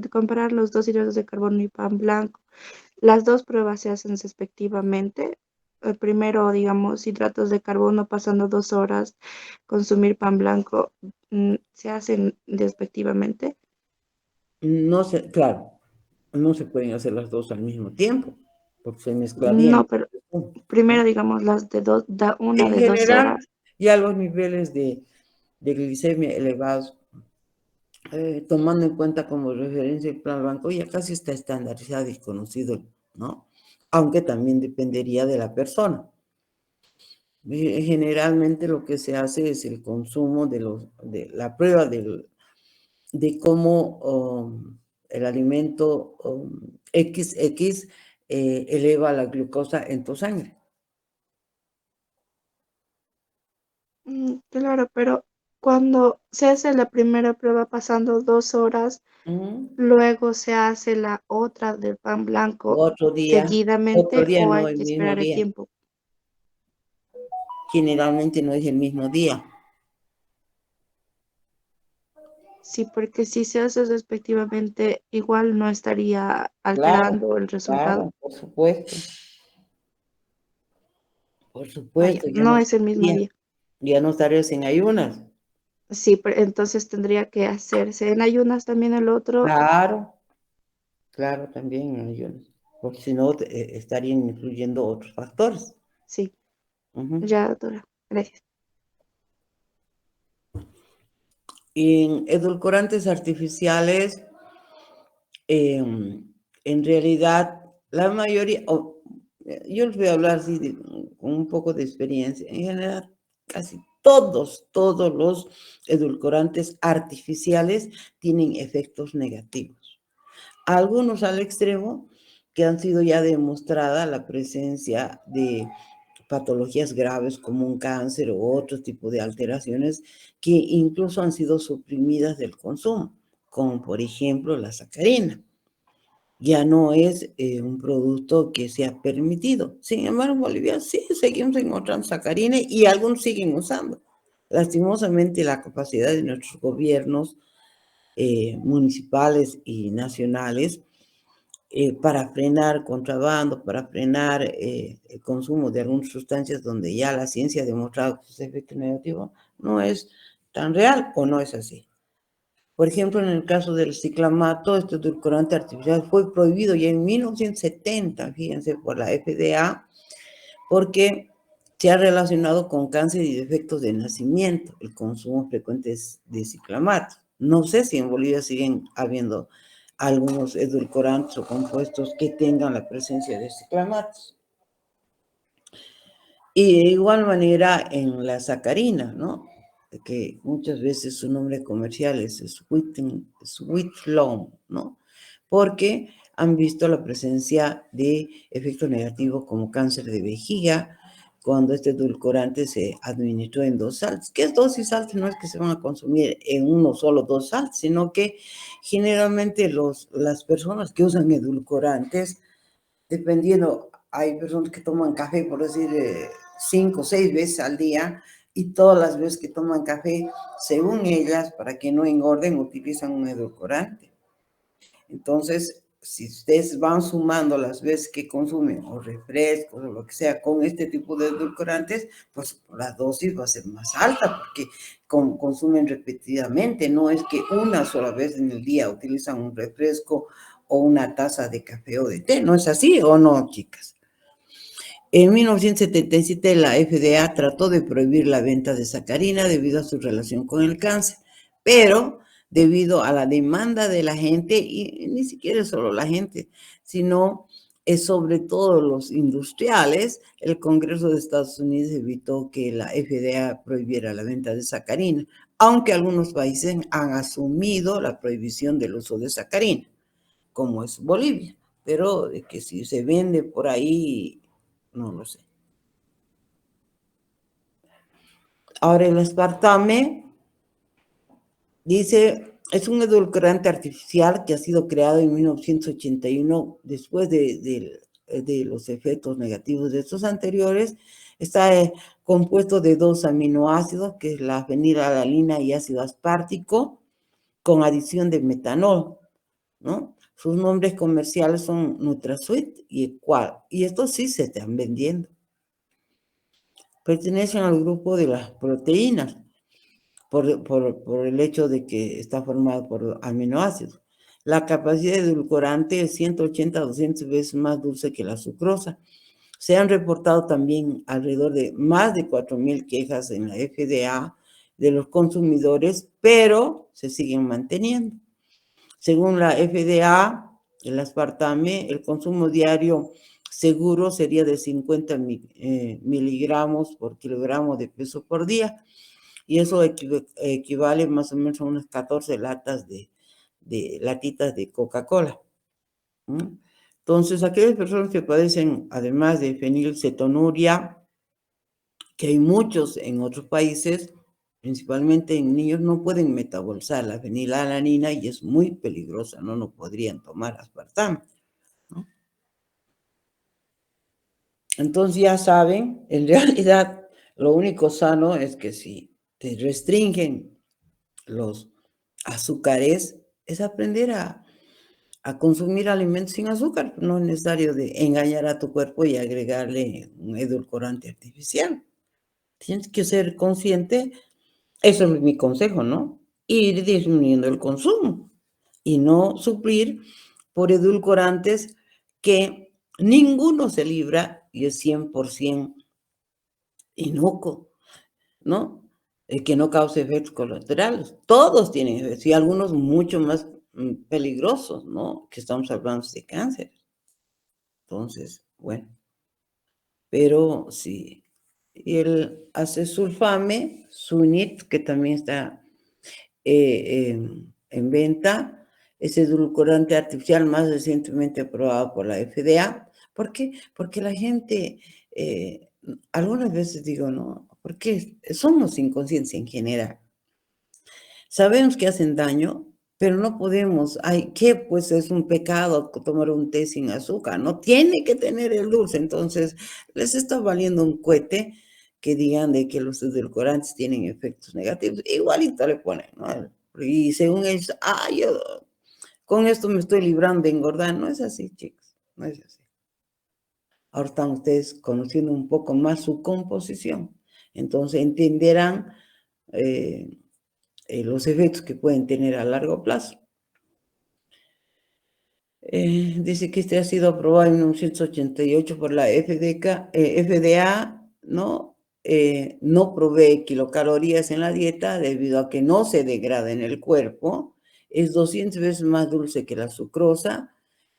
comparar los dos hidratos de carbono y pan blanco. Las dos pruebas se hacen respectivamente. El primero, digamos, hidratos de carbono pasando 2 horas, consumir pan blanco, se hacen respectivamente. No sé, claro, no se pueden hacer las dos al mismo tiempo, porque se mezclarían. No, pero primero, digamos, una En de dos general, horas. ya los niveles de glicemia elevados, tomando en cuenta como referencia el plan blanco, ya casi está estandarizado y conocido, ¿no? Aunque también dependería de la persona. Generalmente lo que se hace es el consumo de la prueba de cómo el alimento XX eleva la glucosa en tu sangre. Claro, pero cuando se hace la primera prueba pasando 2 horas, luego se hace la otra del pan blanco Otro seguidamente o no hay el que mismo esperar el día. tiempo. Generalmente no es el mismo día. Sí, porque si se hace respectivamente, igual no estaría Claro, alterando el resultado. claro, por supuesto. Por Ah, ya, supuesto, ya no no es el mismo estaría, día. ya no estarías en ayunas. Sí, pero entonces tendría que hacerse en ayunas también el otro. Claro, claro, también en ayunas. Porque si no, estarían influyendo otros factores. Sí, Ujú. ya, doctora. Gracias. En edulcorantes artificiales, en realidad, la mayoría, yo les voy a hablar así con un poco de experiencia. En general, casi todos los edulcorantes artificiales tienen efectos negativos. Algunos al extremo que han sido ya demostrada la presencia de patologías graves como un cáncer u otro tipo de alteraciones que incluso han sido suprimidas del consumo, como por ejemplo la sacarina. Ya no es un producto que sea permitido. Sin embargo, en Bolivia sí seguimos encontrando sacarina y algunos siguen usando. Lastimosamente, la capacidad de nuestros gobiernos municipales y nacionales para frenar contrabando, para frenar el consumo de algunas sustancias donde ya la ciencia ha demostrado que sus efectos negativos, no es tan real o no es así. Por ejemplo, en el caso del ciclamato, este edulcorante artificial fue prohibido ya en 1970, fíjense, por la FDA, porque se ha relacionado con cáncer y defectos de nacimiento, el consumo frecuente de ciclamato. No sé si en Bolivia siguen habiendo algunos edulcorantes o compuestos que tengan la presencia de ciclamatos. Y de igual manera en la sacarina, ¿no? Que muchas veces su nombre comercial es Sweet Flow, ¿no? Porque han visto la presencia de efectos negativos como cáncer de vejiga, cuando este edulcorante se administró en 2 salts. ¿Qué es dosis alta? No es que se van a consumir en uno solo 2 salts, sino que generalmente las personas que usan edulcorantes, dependiendo, hay personas que toman café, por decir, 5 o 6 veces al día, y todas las veces que toman café, según ellas, para que no engorden, utilizan un edulcorante. Entonces, si ustedes van sumando las veces que consumen o refrescos o lo que sea con este tipo de edulcorantes, pues la dosis va a ser más alta porque consumen repetidamente. No es que una sola vez en el día utilizan un refresco o una taza de café o de té. ¿No es así o no, chicas? En 1977 la FDA trató de prohibir la venta de sacarina debido a su relación con el cáncer, pero debido a la demanda de la gente, y ni siquiera solo la gente, sino sobre todo los industriales, el Congreso de Estados Unidos evitó que la FDA prohibiera la venta de sacarina, aunque algunos países han asumido la prohibición del uso de sacarina, como es Bolivia, pero de que si se vende por ahí, no lo sé. Ahora el aspartame, dice, es un edulcorante artificial que ha sido creado en 1981 después de los efectos negativos de estos anteriores. Está compuesto de 2 aminoácidos, que es la fenilalanina y ácido aspartico, con adición de metanol, ¿no? Sus nombres comerciales son NutraSweet y Equal, y estos sí se están vendiendo. Pertenecen al grupo de las proteínas, por el hecho de que está formado por aminoácidos. La capacidad de edulcorante es 180 a 200 veces más dulce que la sucrosa. Se han reportado también alrededor de más de 4,000 quejas en la FDA de los consumidores, pero se siguen manteniendo. Según la FDA, el aspartame, el consumo diario seguro sería de 50 miligramos por kilogramo de peso por día, y eso equivale más o menos a unas 14 latitas de Coca-Cola. Entonces, aquellas personas que padecen, además de fenilcetonuria, que hay muchos en otros países, principalmente en niños, no pueden metabolizar la fenilalanina y es muy peligrosa, no podrían tomar aspartame, ¿no? Entonces ya saben, en realidad lo único sano es que si te restringen los azúcares, es aprender a consumir alimentos sin azúcar. No es necesario de engañar a tu cuerpo y agregarle un edulcorante artificial. Tienes que ser consciente, eso es mi consejo, ¿no? Ir disminuyendo el consumo y no suplir por edulcorantes que ninguno se libra y es 100% inocuo, ¿no? Que no cause efectos colaterales. Todos tienen efectos y algunos mucho más peligrosos, ¿no? Que estamos hablando de cáncer. Entonces, bueno, pero sí. Y el acesulfame, Sunit, que también está en venta, es edulcorante artificial más recientemente aprobado por la FDA. ¿Por qué? Porque la gente, algunas veces digo, no, porque somos inconscientes en general. Sabemos que hacen daño, pero no podemos, ¿qué? Pues es un pecado tomar un té sin azúcar, no tiene que tener el dulce, entonces les está valiendo un cohete que digan de que los edulcorantes tienen efectos negativos, igualito le ponen, ¿no? Y según ellos, yo con esto me estoy librando de engordar, no es así, chicos, no es así. Ahora están ustedes conociendo un poco más su composición, entonces entenderán los efectos que pueden tener a largo plazo. Dice que este ha sido aprobado en 1988 por la FDA, ¿no? No provee kilocalorías en la dieta debido a que no se degrada en el cuerpo, es 200 veces más dulce que la sucrosa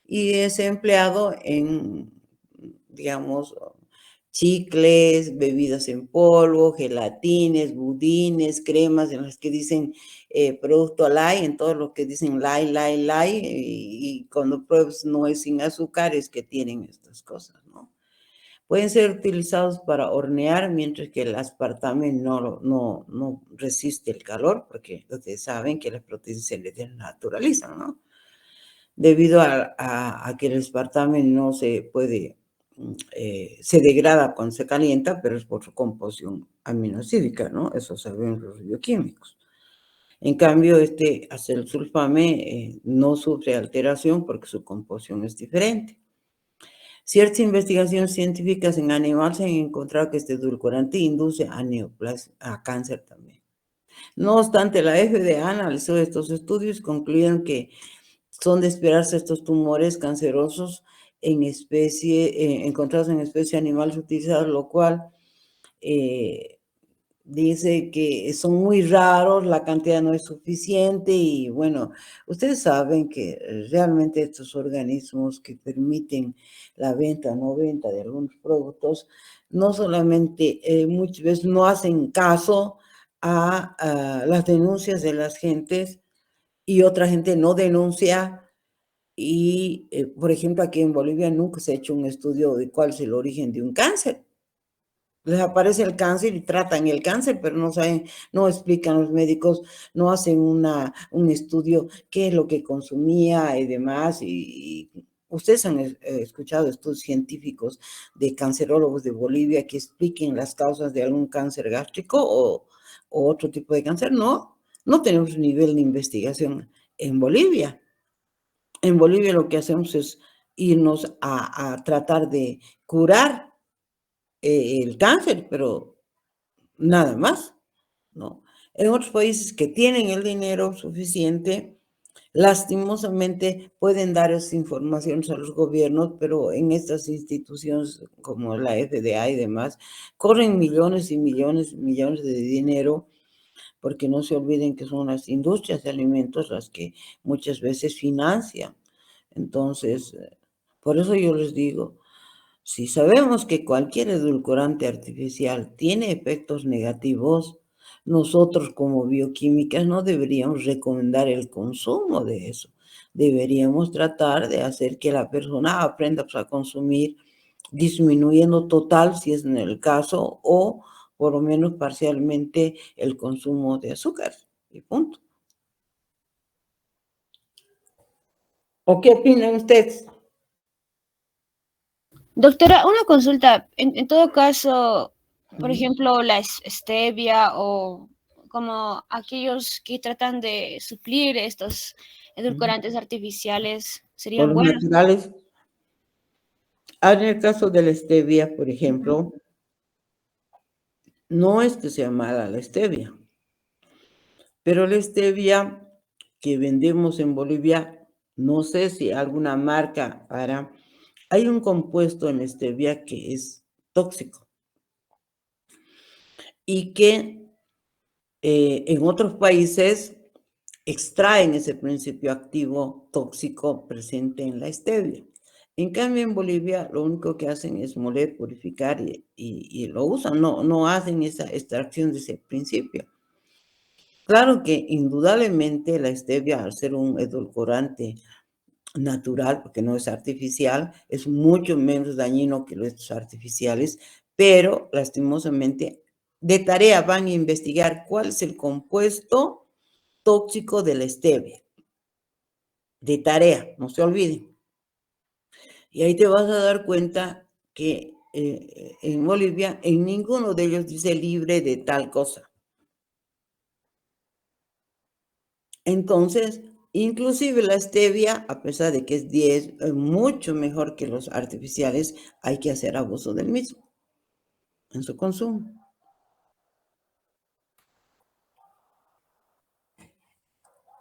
y es empleado en, digamos, chicles, bebidas en polvo, gelatines, budines, cremas en las que dicen producto light, en todo lo que dicen light, y cuando pruebas no es sin azúcar, es que tienen estas cosas, ¿no? Pueden ser utilizados para hornear, mientras que el aspartame no resiste el calor, porque ustedes saben que las proteínas se desnaturalizan, ¿no? Debido a que el aspartame no se puede, se degrada cuando se calienta, pero es por su composición aminoácidica, ¿no? Eso saben los bioquímicos. En cambio, este acesulfame no sufre alteración porque su composición es diferente. Ciertas investigaciones científicas en animales han encontrado que este edulcorante induce a cáncer también. No obstante, la FDA analizó estos estudios y concluyeron que son de esperarse estos tumores cancerosos encontrados en especies animales utilizadas, lo cual dice que son muy raros, la cantidad no es suficiente y bueno, ustedes saben que realmente estos organismos que permiten la venta o no venta de algunos productos, no solamente muchas veces no hacen caso a las denuncias de las gentes y otra gente no denuncia. Y, por ejemplo, aquí en Bolivia nunca se ha hecho un estudio de cuál es el origen de un cáncer. Les aparece el cáncer y tratan el cáncer, pero no saben, no explican los médicos, no hacen un estudio qué es lo que consumía y demás. Y ustedes han escuchado estudios científicos de cancerólogos de Bolivia que expliquen las causas de algún cáncer gástrico o otro tipo de cáncer. No tenemos nivel de investigación en Bolivia. En Bolivia lo que hacemos es irnos a tratar de curar el cáncer, pero nada más, ¿no? En otros países que tienen el dinero suficiente, lastimosamente pueden dar esas informaciones a los gobiernos, pero en estas instituciones como la FDA y demás, corren millones y millones y millones de dinero, porque no se olviden que son las industrias de alimentos las que muchas veces financian. Entonces, por eso yo les digo, si sabemos que cualquier edulcorante artificial tiene efectos negativos, nosotros como bioquímicas no deberíamos recomendar el consumo de eso. Deberíamos tratar de hacer que la persona aprenda a consumir, disminuyendo total, si es en el caso, o por lo menos parcialmente el consumo de azúcar. Y punto. ¿O qué opinan ustedes? Doctora, una consulta. En todo caso, por ejemplo, la stevia o como aquellos que tratan de suplir estos edulcorantes artificiales O serían los buenos. naturales. En el caso de la stevia, por ejemplo, no es que sea mala la stevia, pero la stevia que vendemos en Bolivia, no sé si alguna marca hará, hay un compuesto en la stevia que es tóxico y que en otros países extraen ese principio activo tóxico presente en la stevia. En cambio, en Bolivia lo único que hacen es moler, purificar y lo usan, no hacen esa extracción de ese principio. Claro que indudablemente la stevia, al ser un edulcorante natural, porque no es artificial, es mucho menos dañino que los artificiales, pero lastimosamente de tarea van a investigar cuál es el compuesto tóxico de la stevia. De tarea, no se olviden. Y ahí te vas a dar cuenta que en Bolivia en ninguno de ellos dice libre de tal cosa. Entonces, inclusive la stevia, a pesar de que es 10, mucho mejor que los artificiales, hay que hacer abuso del mismo en su consumo.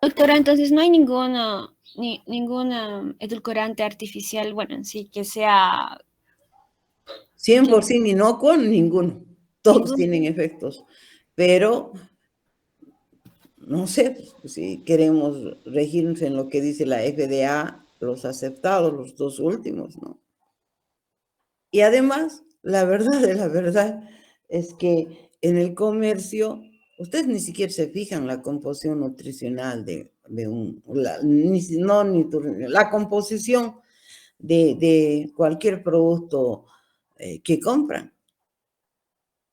Doctora, entonces no hay ninguna edulcorante artificial, bueno, en sí, que sea 100% inocuo, ninguno. Todos ningún. tienen efectos, pero no sé si queremos regirnos en lo que dice la FDA, los aceptados, los dos últimos, ¿no? Y además, la verdad de la verdad es que en el comercio, ustedes ni siquiera se fijan la composición nutricional de la composición de cualquier producto que compran.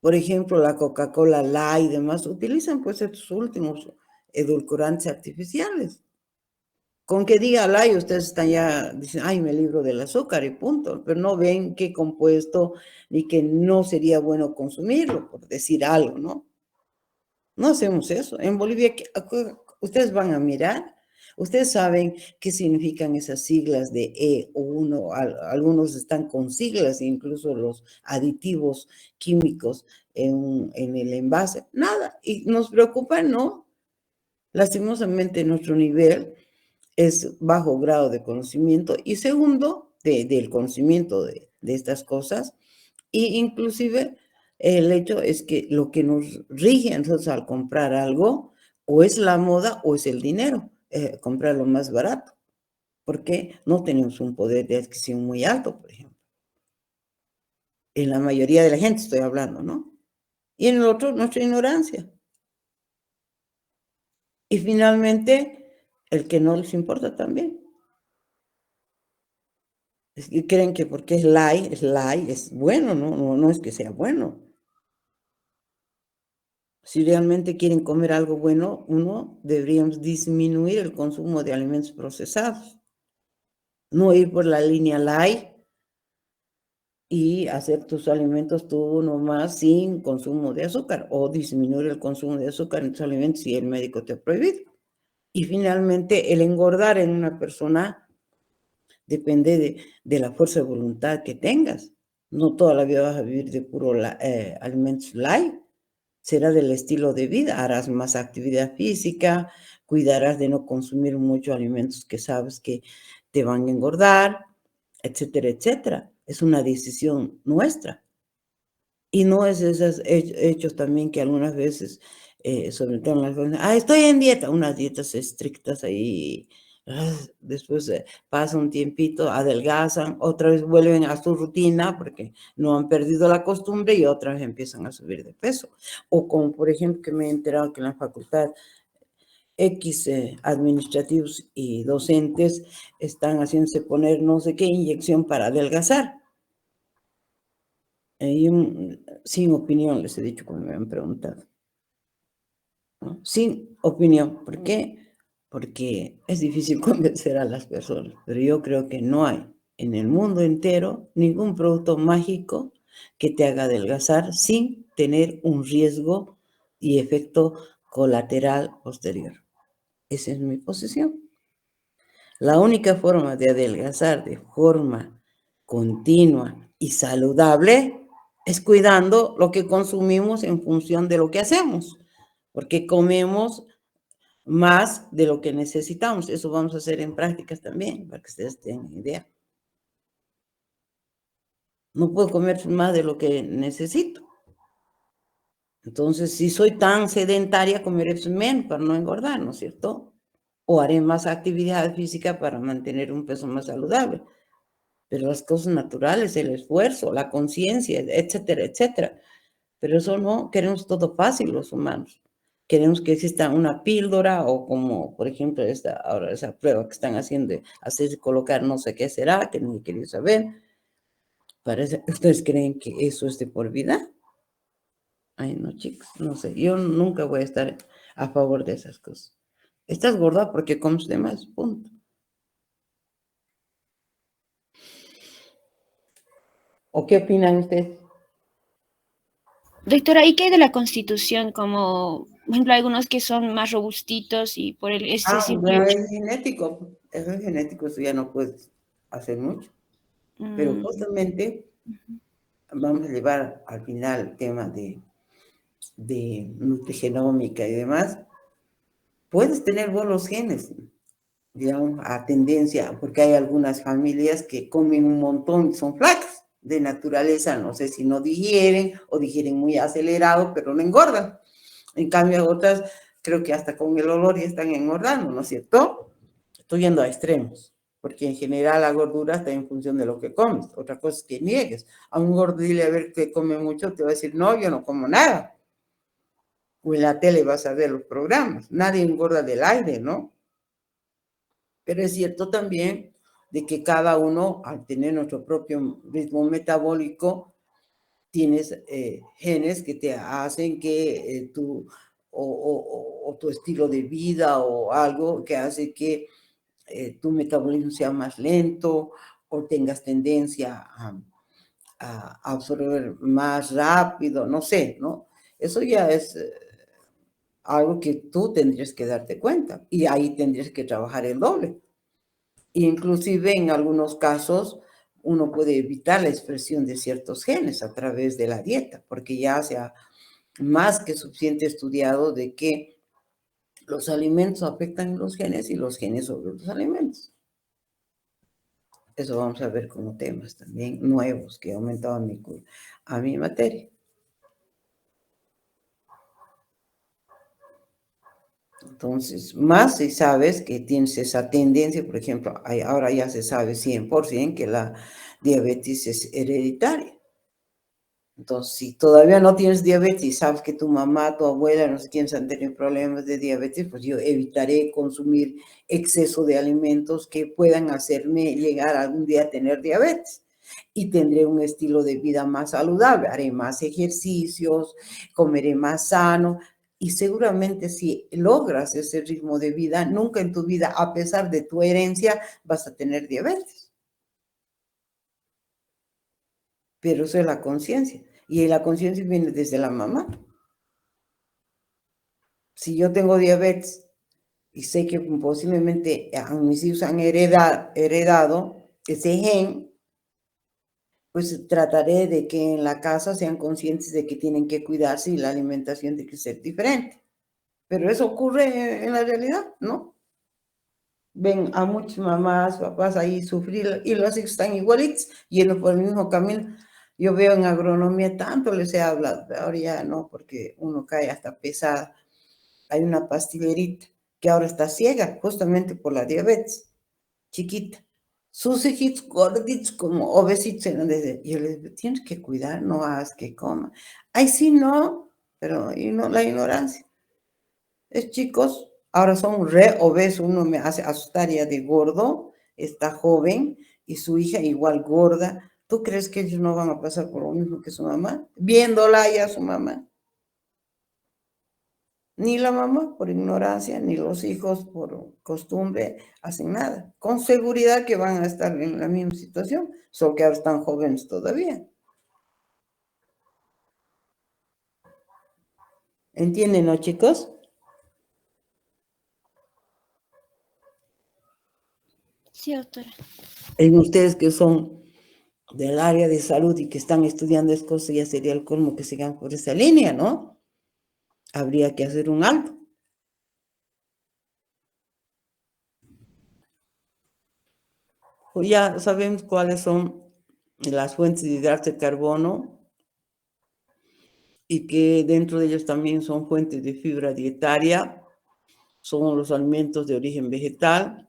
Por ejemplo, la Coca-Cola Light y demás utilizan pues estos últimos edulcorantes artificiales. Con que diga Light, ustedes están ya, dicen, ay, me libro del azúcar y punto, pero no ven qué compuesto ni que no sería bueno consumirlo, por decir algo, ¿no? No hacemos eso. En Bolivia, ustedes van a mirar, ustedes saben qué significan esas siglas de E1, algunos están con siglas, incluso los aditivos químicos en el envase, nada, y nos preocupa, ¿no? Lastimosamente nuestro nivel es bajo grado de conocimiento y segundo, del conocimiento de estas cosas, y inclusive el hecho es que lo que nos rige entonces al comprar algo o es la moda o es el dinero, comprar lo más barato, porque no tenemos un poder de adquisición muy alto, por ejemplo. En la mayoría de la gente estoy hablando, ¿no? Y en el otro, nuestra ignorancia. Y finalmente, el que no les importa también. Y creen que porque es light, es bueno, no es que sea bueno. Si realmente quieren comer algo bueno, deberíamos disminuir el consumo de alimentos procesados. No ir por la línea light y hacer tus alimentos tú nomás sin consumo de azúcar o disminuir el consumo de azúcar en tus alimentos si el médico te ha prohibido. Y finalmente, el engordar en una persona depende de la fuerza de voluntad que tengas. No toda la vida vas a vivir de puro alimentos light. Será del estilo de vida, harás más actividad física, cuidarás de no consumir muchos alimentos que sabes que te van a engordar, etcétera, etcétera. Es una decisión nuestra. Y no es esos hechos también que algunas veces, sobre todo en las personas, estoy en dieta, unas dietas estrictas ahí, después pasa un tiempito, adelgazan, otra vez vuelven a su rutina porque no han perdido la costumbre y otra vez empiezan a subir de peso. O como por ejemplo que me he enterado que en la facultad X administrativos y docentes están haciéndose poner no sé qué inyección para adelgazar. Sin opinión les he dicho cuando me han preguntado, ¿no? Sin opinión. ¿Por qué? Porque es difícil convencer a las personas, pero yo creo que no hay en el mundo entero ningún producto mágico que te haga adelgazar sin tener un riesgo y efecto colateral posterior. Esa es mi posición. La única forma de adelgazar de forma continua y saludable es cuidando lo que consumimos en función de lo que hacemos, porque comemos más de lo que necesitamos. Eso vamos a hacer en prácticas también, para que ustedes tengan idea. No puedo comer más de lo que necesito. Entonces, si soy tan sedentaria, comeré menos para no engordar, ¿no es cierto? O haré más actividad física para mantener un peso más saludable. Pero las cosas naturales, el esfuerzo, la conciencia, etcétera, etcétera. Pero eso no, queremos todo fácil los humanos. Queremos que exista una píldora o como, por ejemplo, ahora esa prueba que están haciendo, hacer colocar no sé qué será, que ni quería saber. ¿Ustedes creen que eso es de por vida? Ay, no, chicos, no sé. Yo nunca voy a estar a favor de esas cosas. Estás gorda porque comes de más, punto. ¿O qué opinan ustedes? Doctora, ¿y qué hay de la Constitución? Como, por ejemplo, algunos que son más robustitos y por ese simple Bueno, hecho. es genético, eso ya no puedes hacer mucho. Pero justamente vamos a llevar al final el tema de nutrigenómica y demás. Puedes tener buenos genes, digamos, a tendencia, porque hay algunas familias que comen un montón y son flacas de naturaleza, no sé si no digieren o digieren muy acelerado, pero no engordan. En cambio, otras creo que hasta con el olor ya están engordando, ¿no es cierto? Estoy yendo a extremos, porque en general la gordura está en función de lo que comes. Otra cosa es que niegues. A un gordo dile a ver que come mucho, te va a decir, no, yo no como nada. O en la tele vas a ver los programas. Nadie engorda del aire, ¿no? Pero es cierto también de que cada uno, al tener nuestro propio ritmo metabólico, tienes genes que te hacen que o tu estilo de vida o algo que hace que tu metabolismo sea más lento o tengas tendencia a absorber más rápido, no sé, ¿no? Eso ya es algo que tú tendrías que darte cuenta y ahí tendrías que trabajar el doble. Inclusive en algunos casos uno puede evitar la expresión de ciertos genes a través de la dieta, porque ya se ha más que suficiente estudiado de que los alimentos afectan los genes y los genes sobre los alimentos. Eso vamos a ver como temas también nuevos que aumentaban a mi materia. Entonces, más si sabes que tienes esa tendencia, por ejemplo, ahora ya se sabe 100% que la diabetes es hereditaria. Entonces, si todavía no tienes diabetes y sabes que tu mamá, tu abuela, no sé quiénes han tenido problemas de diabetes, pues yo evitaré consumir exceso de alimentos que puedan hacerme llegar algún día a tener diabetes. Y tendré un estilo de vida más saludable, haré más ejercicios, comeré más sano. Y seguramente si logras ese ritmo de vida, nunca en tu vida, a pesar de tu herencia, vas a tener diabetes. Pero eso es la conciencia. Y la conciencia viene desde la mamá. Si yo tengo diabetes y sé que posiblemente mis hijos han heredado ese gen, pues trataré de que en la casa sean conscientes de que tienen que cuidarse y la alimentación tiene que ser diferente. Pero eso ocurre en la realidad, ¿no? Ven a muchas mamás, papás ahí sufrir y los hijos están igualitos, yendo por el mismo camino. Yo veo en agronomía, tanto les he hablado, pero ahora ya no, porque uno cae hasta pesada. Hay una pastillerita que ahora está ciega, justamente por la diabetes, chiquita. Sus hijitos gorditos, como obesitos, yo les digo, tienes que cuidar, no hagas que coma. Ay, sí, no, pero la ignorancia. Es chicos, ahora son re obesos, uno me hace asustar ya de gordo, está joven, y su hija igual gorda. ¿Tú crees que ellos no van a pasar por lo mismo que su mamá? Viéndola ya su mamá. Ni la mamá por ignorancia, ni los hijos por costumbre hacen nada. Con seguridad que van a estar en la misma situación, solo que ahora están jóvenes todavía. ¿Entienden, no, chicos? Sí, doctora. En ustedes que son del área de salud y que están estudiando esas cosas, ya sería el colmo que sigan por esa línea, ¿no? Habría que hacer un alto. Pues ya sabemos cuáles son las fuentes de hidratos de carbono y que dentro de ellos también son fuentes de fibra dietaria, son los alimentos de origen vegetal.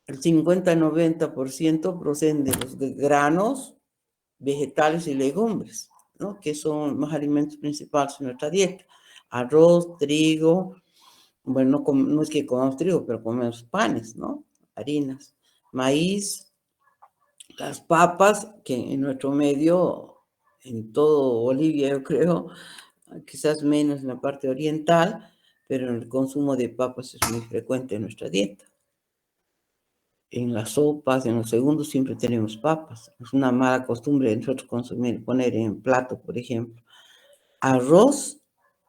El 50-90% proceden de los granos, vegetales y legumbres, ¿no? Que son los alimentos principales de nuestra dieta. Arroz, trigo, bueno, no es que comamos trigo, pero comemos panes, ¿no? Harinas, maíz, las papas, que en nuestro medio, en todo Bolivia, yo creo, quizás menos en la parte oriental, pero el consumo de papas es muy frecuente en nuestra dieta. En las sopas, en los segundos, siempre tenemos papas. Es una mala costumbre de nosotros consumir, poner en plato, por ejemplo, arroz,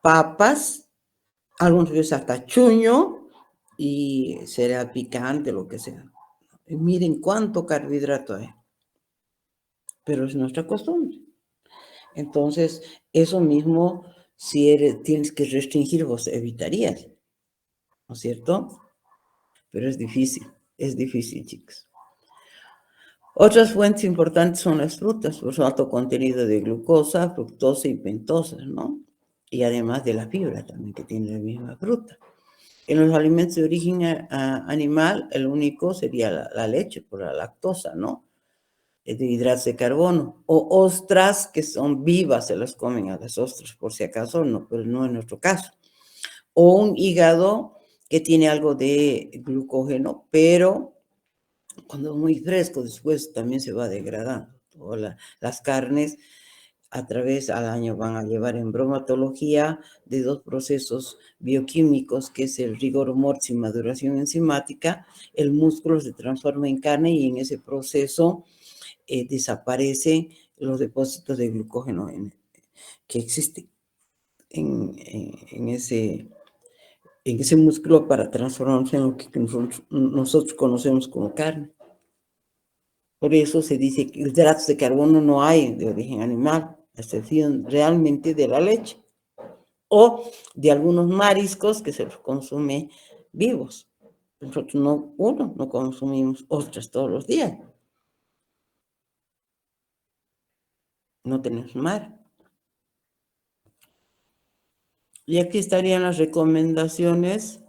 papas, algunos veces hasta chuño y cereal picante, lo que sea. Y miren cuánto carbohidrato hay. Pero es nuestra costumbre. Entonces, eso mismo, si tienes que restringir, vos evitarías, ¿no es cierto? Pero es difícil, chicos. Otras fuentes importantes son las frutas, por su alto contenido de glucosa, fructosa y pentosa, ¿no? Y además de la fibra también que tiene la misma fruta. En los alimentos de origen animal, el único sería la leche por la lactosa, ¿no? De hidratos de carbono. O ostras que son vivas, se las comen a las ostras, por si acaso, no, pero no en nuestro caso. O un hígado que tiene algo de glucógeno, pero cuando es muy fresco, después también se va degradando. O las carnes, a través al año van a llevar en bromatología de 2 procesos bioquímicos, que es el rigor mortis y maduración enzimática. El músculo se transforma en carne y en ese proceso desaparecen los depósitos de glucógeno que existen en ese músculo para transformarse en lo que nosotros conocemos como carne. Por eso se dice que hidratos de carbono no hay de origen animal, a excepción realmente de la leche o de algunos mariscos que se los consume vivos. Nosotros no consumimos ostras todos los días. No tenemos mar. Y aquí estarían las recomendaciones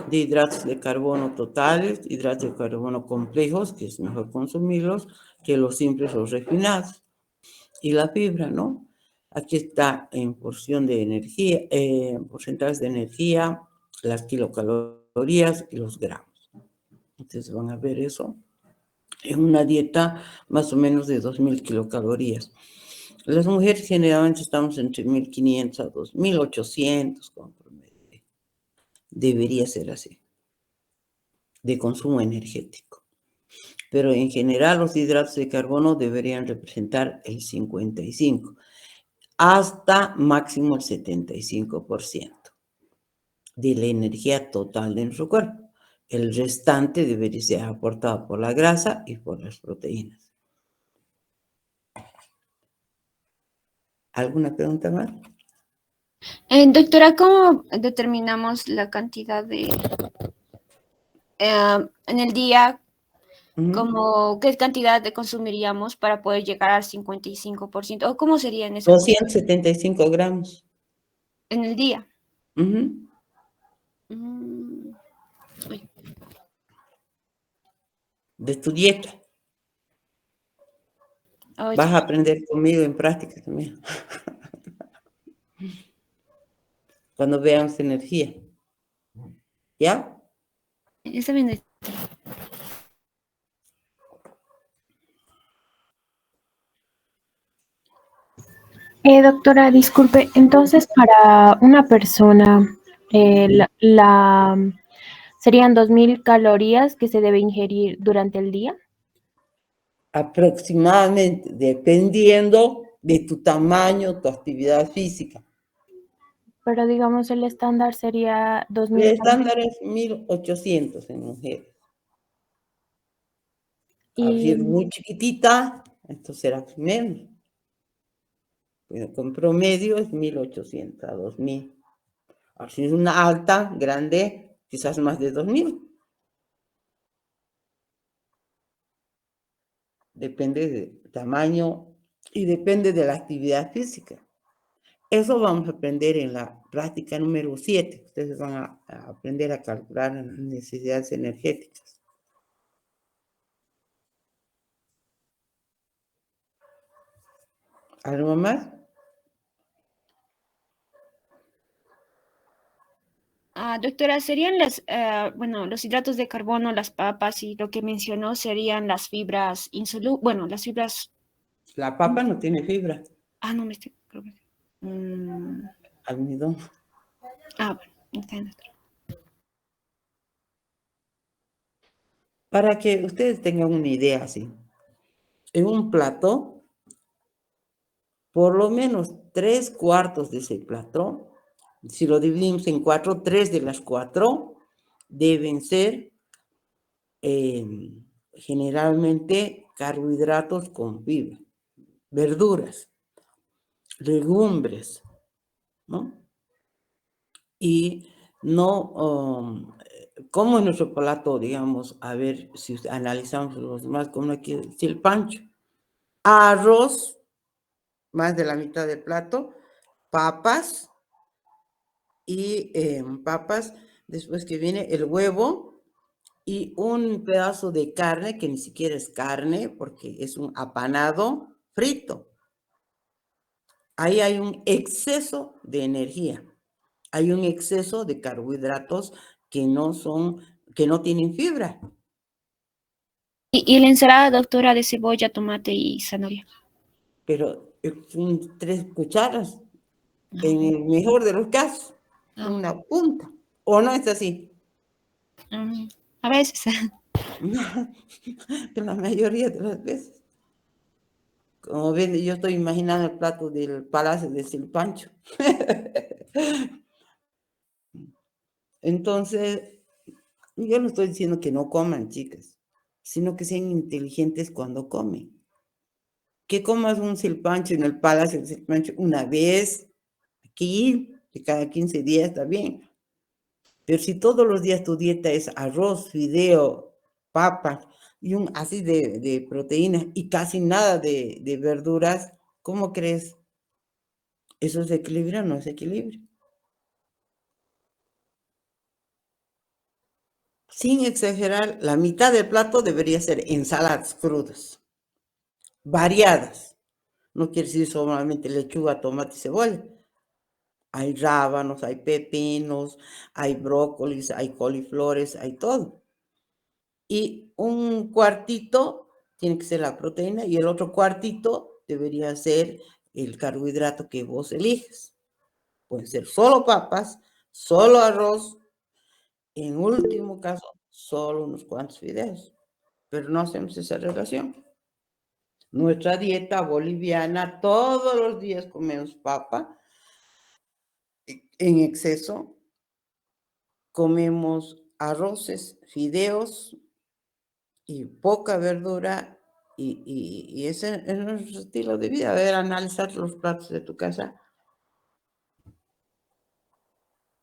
de hidratos de carbono totales, hidratos de carbono complejos, que es mejor consumirlos que los simples o refinados. Y la fibra, ¿no? Aquí está en porción de energía, porcentajes de energía, las kilocalorías y los gramos. Entonces van a ver eso en una dieta más o menos de 2.000 kilocalorías. Las mujeres generalmente estamos entre 1.500 a 2.800 como promedio. Debería ser así, de consumo energético. Pero en general los hidratos de carbono deberían representar el 55%, hasta máximo el 75% de la energía total de nuestro cuerpo. El restante debería ser aportado por la grasa y por las proteínas. ¿Alguna pregunta más? Doctora, ¿cómo determinamos la cantidad de en el día? Como, ¿qué cantidad de consumiríamos para poder llegar al 55%? ¿O cómo sería en ese 275 gramos. en el día? Uy. De tu dieta. Vas a aprender conmigo en práctica también. Cuando veamos energía. ¿Ya? Está bien. Doctora, disculpe, entonces para una persona serían 2.000 calorías que se debe ingerir durante el día. Aproximadamente, dependiendo de tu tamaño, tu actividad física. Pero digamos el estándar sería 2.000 El estándar es 1.800 en mujeres. Si es muy chiquitita, esto será menos. Pero con promedio es 1.800 a 2.000. Si es una alta, grande, quizás más de 2.000. Depende del tamaño y depende de la actividad física. Eso vamos a aprender en la práctica número 7. Ustedes van a aprender a calcular las necesidades energéticas. ¿Algo más? Doctora, serían los hidratos de carbono, las papas y lo que mencionó serían las fibras insolubles, las fibras... La papa no tiene fibra. No me estoy... Almidón. Bueno, entiendo. Para que ustedes tengan una idea así. En un plato, por lo menos 3/4 de ese plato, si lo dividimos en 4, 3 de las 4 deben ser generalmente carbohidratos con fibra, verduras, legumbres, ¿no? Y no, como en nuestro plato, digamos, a ver si analizamos los demás, como aquí el pancho, arroz, más de la mitad del plato, papas, y papas, después que viene el huevo y un pedazo de carne, que ni siquiera es carne, porque es un apanado frito. Ahí hay un exceso de energía, hay un exceso de carbohidratos que no tienen fibra. Y la ensalada, doctora, de cebolla, tomate y zanahoria. Pero 3 cucharas, en el mejor de los casos, una punta. ¿O no es así? A veces. Que la mayoría de las veces. Como ven, yo estoy imaginando el plato del Palacio de Silpancho. Entonces, yo no estoy diciendo que no coman, chicas, sino que sean inteligentes cuando comen. Que comas un silpancho en el Palacio de Silpancho una vez, aquí, de cada 15 días, está bien. Pero si todos los días tu dieta es arroz, fideo, papas, y así de proteínas y casi nada de verduras, ¿cómo crees? ¿Eso es equilibrio o no es equilibrio? Sin exagerar, la mitad del plato debería ser ensaladas crudas, variadas. No quiere decir solamente lechuga, tomate y cebolla. Hay rábanos, hay pepinos, hay brócolis, hay coliflores, hay todo. Y un cuartito tiene que ser la proteína y el otro cuartito debería ser el carbohidrato que vos eliges. Pueden ser solo papas, solo arroz, en último caso, solo unos cuantos fideos. Pero no hacemos esa relación. Nuestra dieta boliviana, todos los días comemos papa en exceso, comemos arroces, fideos y poca verdura, y ese es nuestro estilo de vida. A ver, analizar los platos de tu casa.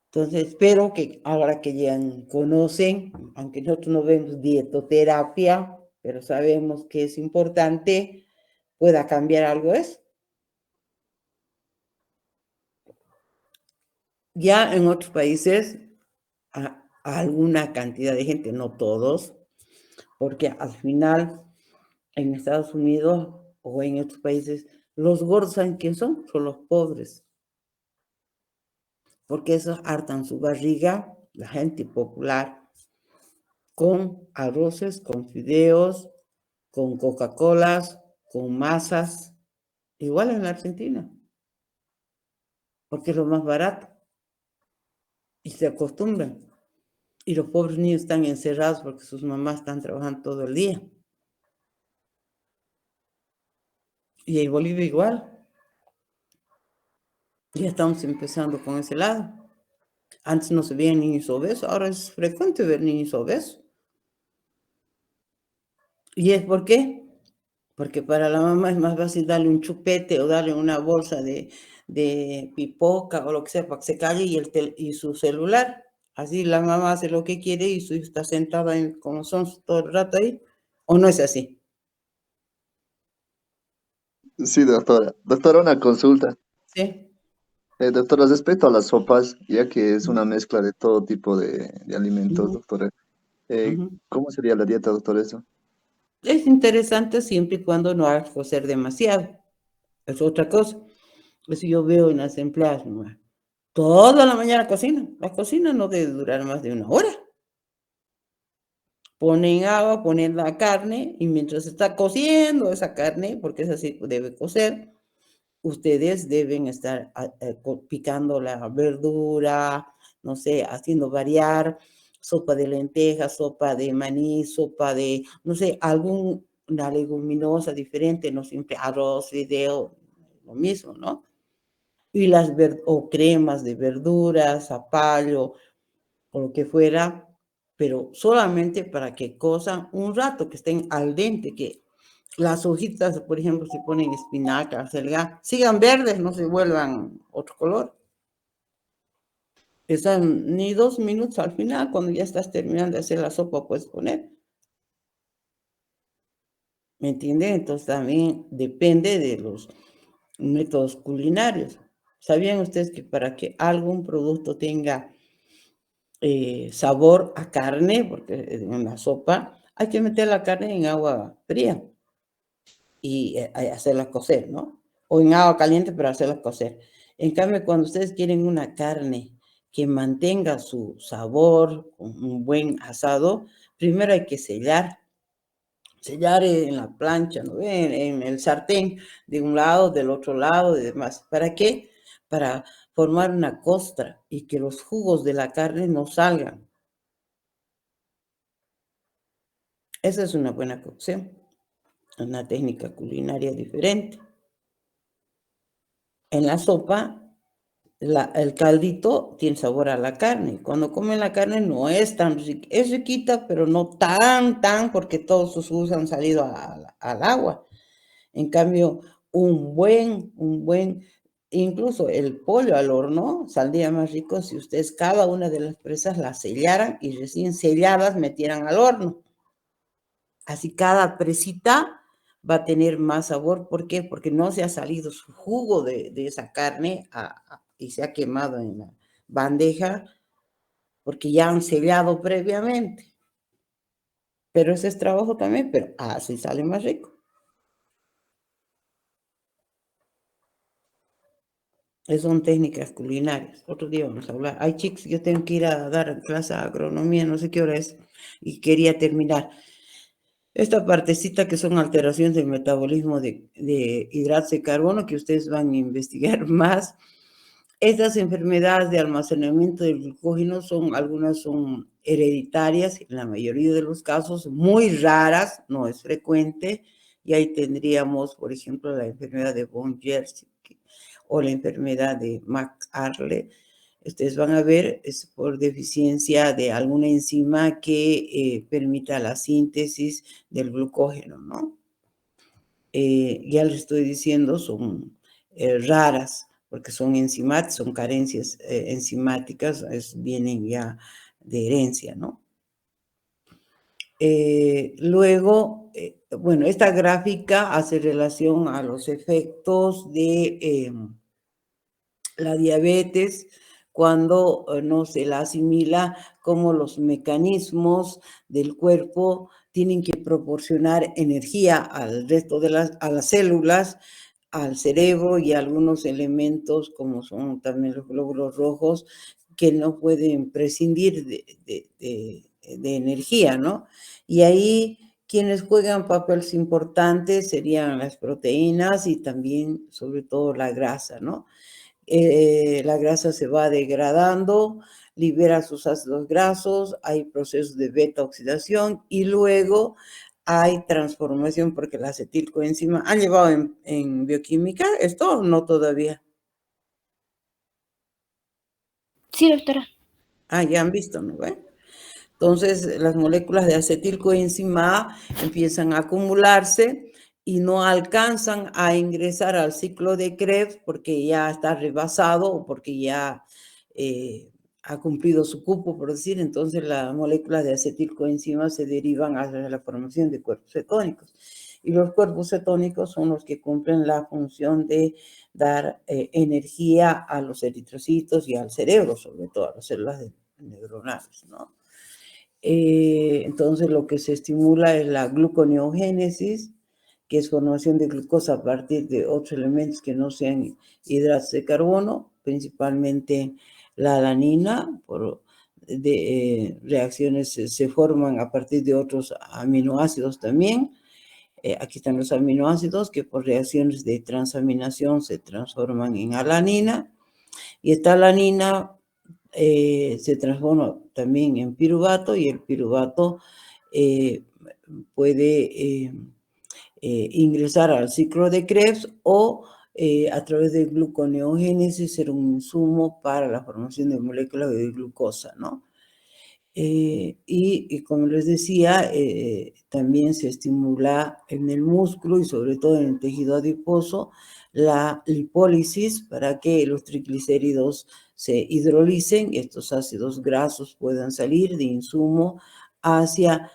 Entonces, espero que ahora que ya conocen, aunque nosotros no vemos dietoterapia, pero sabemos que es importante, pueda cambiar algo eso. Ya en otros países, a alguna cantidad de gente, no todos, porque al final en Estados Unidos o en otros países, los gordos, ¿saben quién son? Son los pobres. Porque esos hartan su barriga, la gente popular, con arroces, con fideos, con Coca-Colas, con masas, igual en la Argentina, porque es lo más barato. Y se acostumbran. Y los pobres niños están encerrados porque sus mamás están trabajando todo el día. Y en Bolivia igual. Ya estamos empezando con ese lado. Antes no se veían niños obesos, ahora es frecuente ver niños obesos. ¿Y es por qué? Porque para la mamá es más fácil darle un chupete o darle una bolsa de pipoca o lo que sea para que se calle y su celular. Así la mamá hace lo que quiere y su hijo está sentado ahí como son todo el rato ahí. ¿O no es así? Sí, doctora. Doctora, una consulta. Sí. Doctora, respecto a las sopas, ya que es una mezcla de todo tipo de alimentos, Ujú, doctora, ujú. ¿cómo sería la dieta, doctor, eso? Es interesante siempre y cuando no hagas cocer demasiado. Es otra cosa. Eso yo veo en las empleadas, ¿no? Toda la mañana cocina. La cocina no debe durar más de 1 hora. Ponen agua, ponen la carne y mientras está cociendo esa carne, porque esa sí debe cocer, ustedes deben estar picando la verdura, no sé, haciendo variar, sopa de lentejas, sopa de maní, sopa de, no sé, alguna leguminosa diferente, no siempre arroz, fideo, lo mismo, ¿no? Y o cremas de verduras, zapallo, o lo que fuera, pero solamente para que cozan un rato, que estén al dente, que las hojitas, por ejemplo, si ponen espinaca, acelga, sigan verdes, no se vuelvan otro color. Están ni 2 minutos al final, cuando ya estás terminando de hacer la sopa, puedes poner. ¿Me entienden? Entonces también depende de los métodos culinarios. ¿Sabían ustedes que para que algún producto tenga sabor a carne, porque en la sopa hay que meter la carne en agua fría y hacerla cocer, ¿no? O en agua caliente, pero hacerla cocer. En cambio, cuando ustedes quieren una carne que mantenga su sabor, con un buen asado, primero hay que sellar sellar en la plancha, ¿no? En el sartén, de un lado, del otro lado y demás. ¿Para qué? Para formar una costra y que los jugos de la carne no salgan. Esa es una buena cocción, una técnica culinaria diferente. En la sopa, el caldito tiene sabor a la carne. Cuando comen la carne no es tan rica, es riquita, pero no tan, porque todos sus jugos han salido al agua. En cambio, un buen, incluso el pollo al horno saldría más rico si ustedes cada una de las presas las sellaran y recién selladas metieran al horno. Así cada presita va a tener más sabor. ¿Por qué? Porque no se ha salido su jugo de esa carne y se ha quemado en la bandeja porque ya han sellado previamente. Pero ese es trabajo también, pero así sale más rico. Son técnicas culinarias. Otro día vamos a hablar. Ay, chicos, yo tengo que ir a dar clase de agronomía, no sé qué hora es, y quería terminar. Esta partecita que son alteraciones del metabolismo de hidratos de carbono, que ustedes van a investigar más. Estas enfermedades de almacenamiento del glucógeno algunas son hereditarias, en la mayoría de los casos, muy raras, no es frecuente, y ahí tendríamos, por ejemplo, la enfermedad de von Jersey o la enfermedad de McArdle. Ustedes van a ver, es por deficiencia de alguna enzima que permita la síntesis del glucógeno, ¿no? Ya les estoy diciendo, son raras, porque son enzimáticas, son carencias enzimáticas, vienen ya de herencia, ¿no? Luego, bueno, esta gráfica hace relación a los efectos de la diabetes cuando no se la asimila, como los mecanismos del cuerpo tienen que proporcionar energía al resto de a las células, al cerebro y a algunos elementos como son también los glóbulos rojos que no pueden prescindir de energía, ¿no? Y ahí quienes juegan papeles importantes serían las proteínas y también, sobre todo, la grasa, ¿no? La grasa se va degradando, libera sus ácidos grasos, hay procesos de beta oxidación y luego hay transformación porque la acetilcoenzima. ¿Han llevado en bioquímica esto o no todavía? Sí, doctora. Ya han visto, ¿no ve? Entonces, las moléculas de acetilcoenzima empiezan a acumularse y no alcanzan a ingresar al ciclo de Krebs porque ya está rebasado o porque ya ha cumplido su cupo, por decir. Entonces, las moléculas de acetilcoenzima se derivan hacia la formación de cuerpos cetónicos. Y los cuerpos cetónicos son los que cumplen la función de dar energía a los eritrocitos y al cerebro, sobre todo a las células neuronales, ¿no? Entonces lo que se estimula es la gluconeogénesis, que es formación de glucosa a partir de otros elementos que no sean hidratos de carbono, principalmente la alanina, reacciones se forman a partir de otros aminoácidos también. Aquí están los aminoácidos que por reacciones de transaminación se transforman en alanina, y esta alanina se transforma también en piruvato y el piruvato puede ingresar al ciclo de Krebs o a través de gluconeogénesis ser un insumo para la formación de moléculas de glucosa, ¿no? Y como les decía, también se estimula en el músculo y sobre todo en el tejido adiposo la lipólisis para que los triglicéridos se hidrolicen, estos ácidos grasos puedan salir de insumo hacia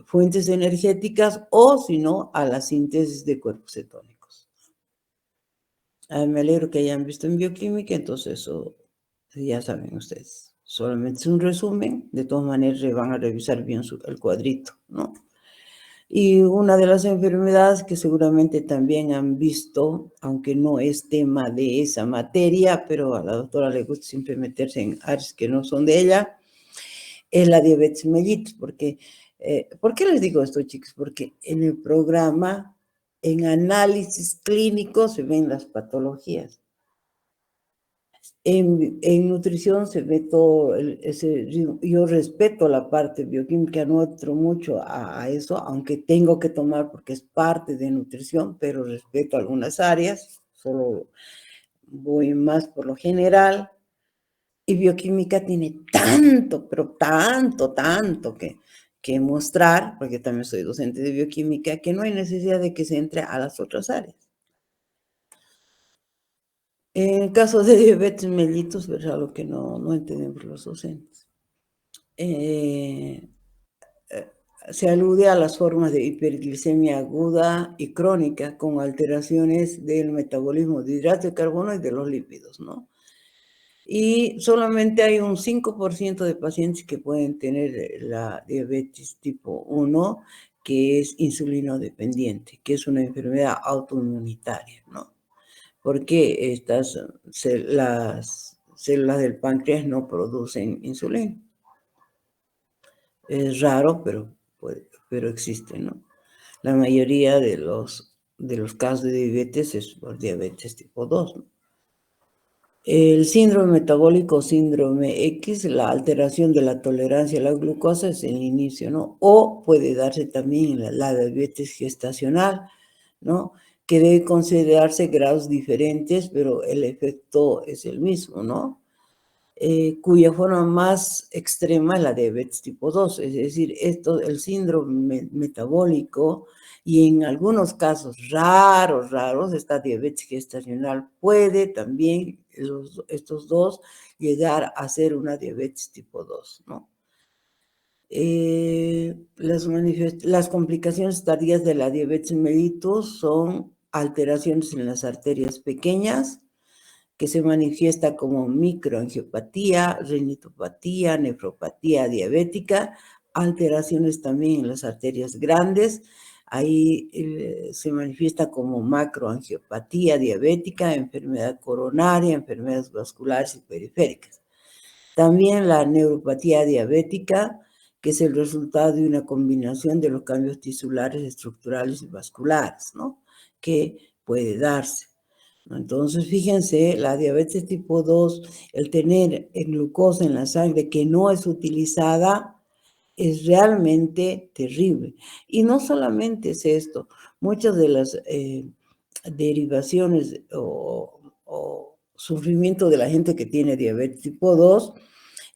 fuentes energéticas o, si no, a la síntesis de cuerpos cetónicos. Me alegro que hayan visto en bioquímica, entonces eso ya saben ustedes. Solamente es un resumen, de todas maneras van a revisar bien el cuadrito, ¿no? Y una de las enfermedades que seguramente también han visto, aunque no es tema de esa materia, pero a la doctora le gusta siempre meterse en áreas que no son de ella, es la diabetes mellitus, porque ¿Por qué les digo esto, chicos? Porque en el programa, en análisis clínico, se ven las patologías. En nutrición se ve todo, yo respeto la parte bioquímica, no entro mucho a eso, aunque tengo que tomar porque es parte de nutrición, pero respeto algunas áreas, solo voy más por lo general. Y bioquímica tiene tanto, pero tanto que mostrar, porque también soy docente de bioquímica, que no hay necesidad de que se entre a las otras áreas. En el caso de diabetes mellitus, es algo que no entendemos los docentes. Se alude a las formas de hiperglicemia aguda y crónica con alteraciones del metabolismo de hidratos de carbono y de los lípidos, ¿no? Y solamente hay un 5% de pacientes que pueden tener la diabetes tipo 1, que es insulinodependiente, que es una enfermedad autoinmunitaria, ¿no? Porque las células del páncreas no producen insulina. Es raro, pero existe, ¿no? La mayoría de los casos de diabetes es por diabetes tipo 2, ¿no? El síndrome metabólico, síndrome X, la alteración de la tolerancia a la glucosa es el inicio, ¿no? O puede darse también la diabetes gestacional, ¿no? Que debe considerarse grados diferentes, pero el efecto es el mismo, ¿no? Cuya forma más extrema es la diabetes tipo 2, es decir, el síndrome metabólico y en algunos casos raros, esta diabetes gestacional puede también, estos dos, llegar a ser una diabetes tipo 2, ¿no? Las complicaciones tardías de la diabetes mellitus son alteraciones en las arterias pequeñas, que se manifiesta como microangiopatía, retinopatía, nefropatía diabética, alteraciones también en las arterias grandes, ahí se manifiesta como macroangiopatía diabética, enfermedad coronaria, enfermedades vasculares y periféricas. También la neuropatía diabética, que es el resultado de una combinación de los cambios tisulares, estructurales y vasculares, ¿no? Que puede darse. Entonces, fíjense, la diabetes tipo 2, el tener glucosa en la sangre que no es utilizada, es realmente terrible. Y no solamente es esto, muchas de las derivaciones o sufrimiento de la gente que tiene diabetes tipo 2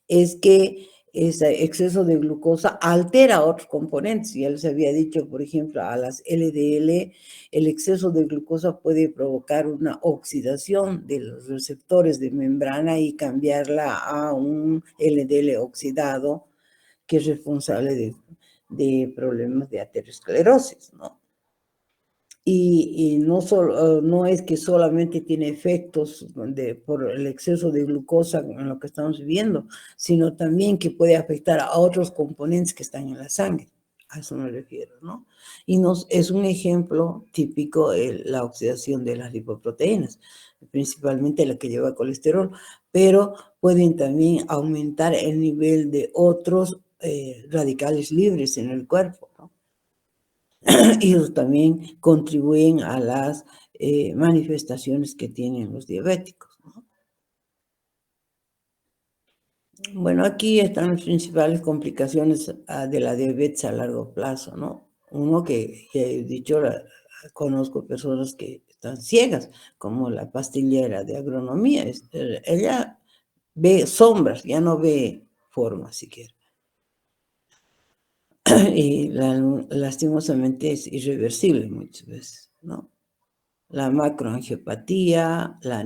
es que ese exceso de glucosa altera otros componentes. Ya les había dicho, por ejemplo, a las LDL, el exceso de glucosa puede provocar una oxidación de los receptores de membrana y cambiarla a un LDL oxidado, que es responsable de problemas de aterosclerosis, ¿no? Y no es que solamente tiene efectos por el exceso de glucosa en lo que estamos viviendo, sino también que puede afectar a otros componentes que están en la sangre. A eso me refiero, ¿no? Y es un ejemplo típico la oxidación de las lipoproteínas, principalmente la que lleva colesterol, pero pueden también aumentar el nivel de otros radicales libres en el cuerpo, ¿no? Ellos también contribuyen a las manifestaciones que tienen los diabéticos, ¿no? Bueno, aquí están las principales complicaciones de la diabetes a largo plazo, ¿no? Uno que he dicho, conozco personas que están ciegas, como la pastillera de agronomía. Ella ve sombras, ya no ve formas siquiera. Y lastimosamente es irreversible muchas veces, ¿no? La macroangiopatía, la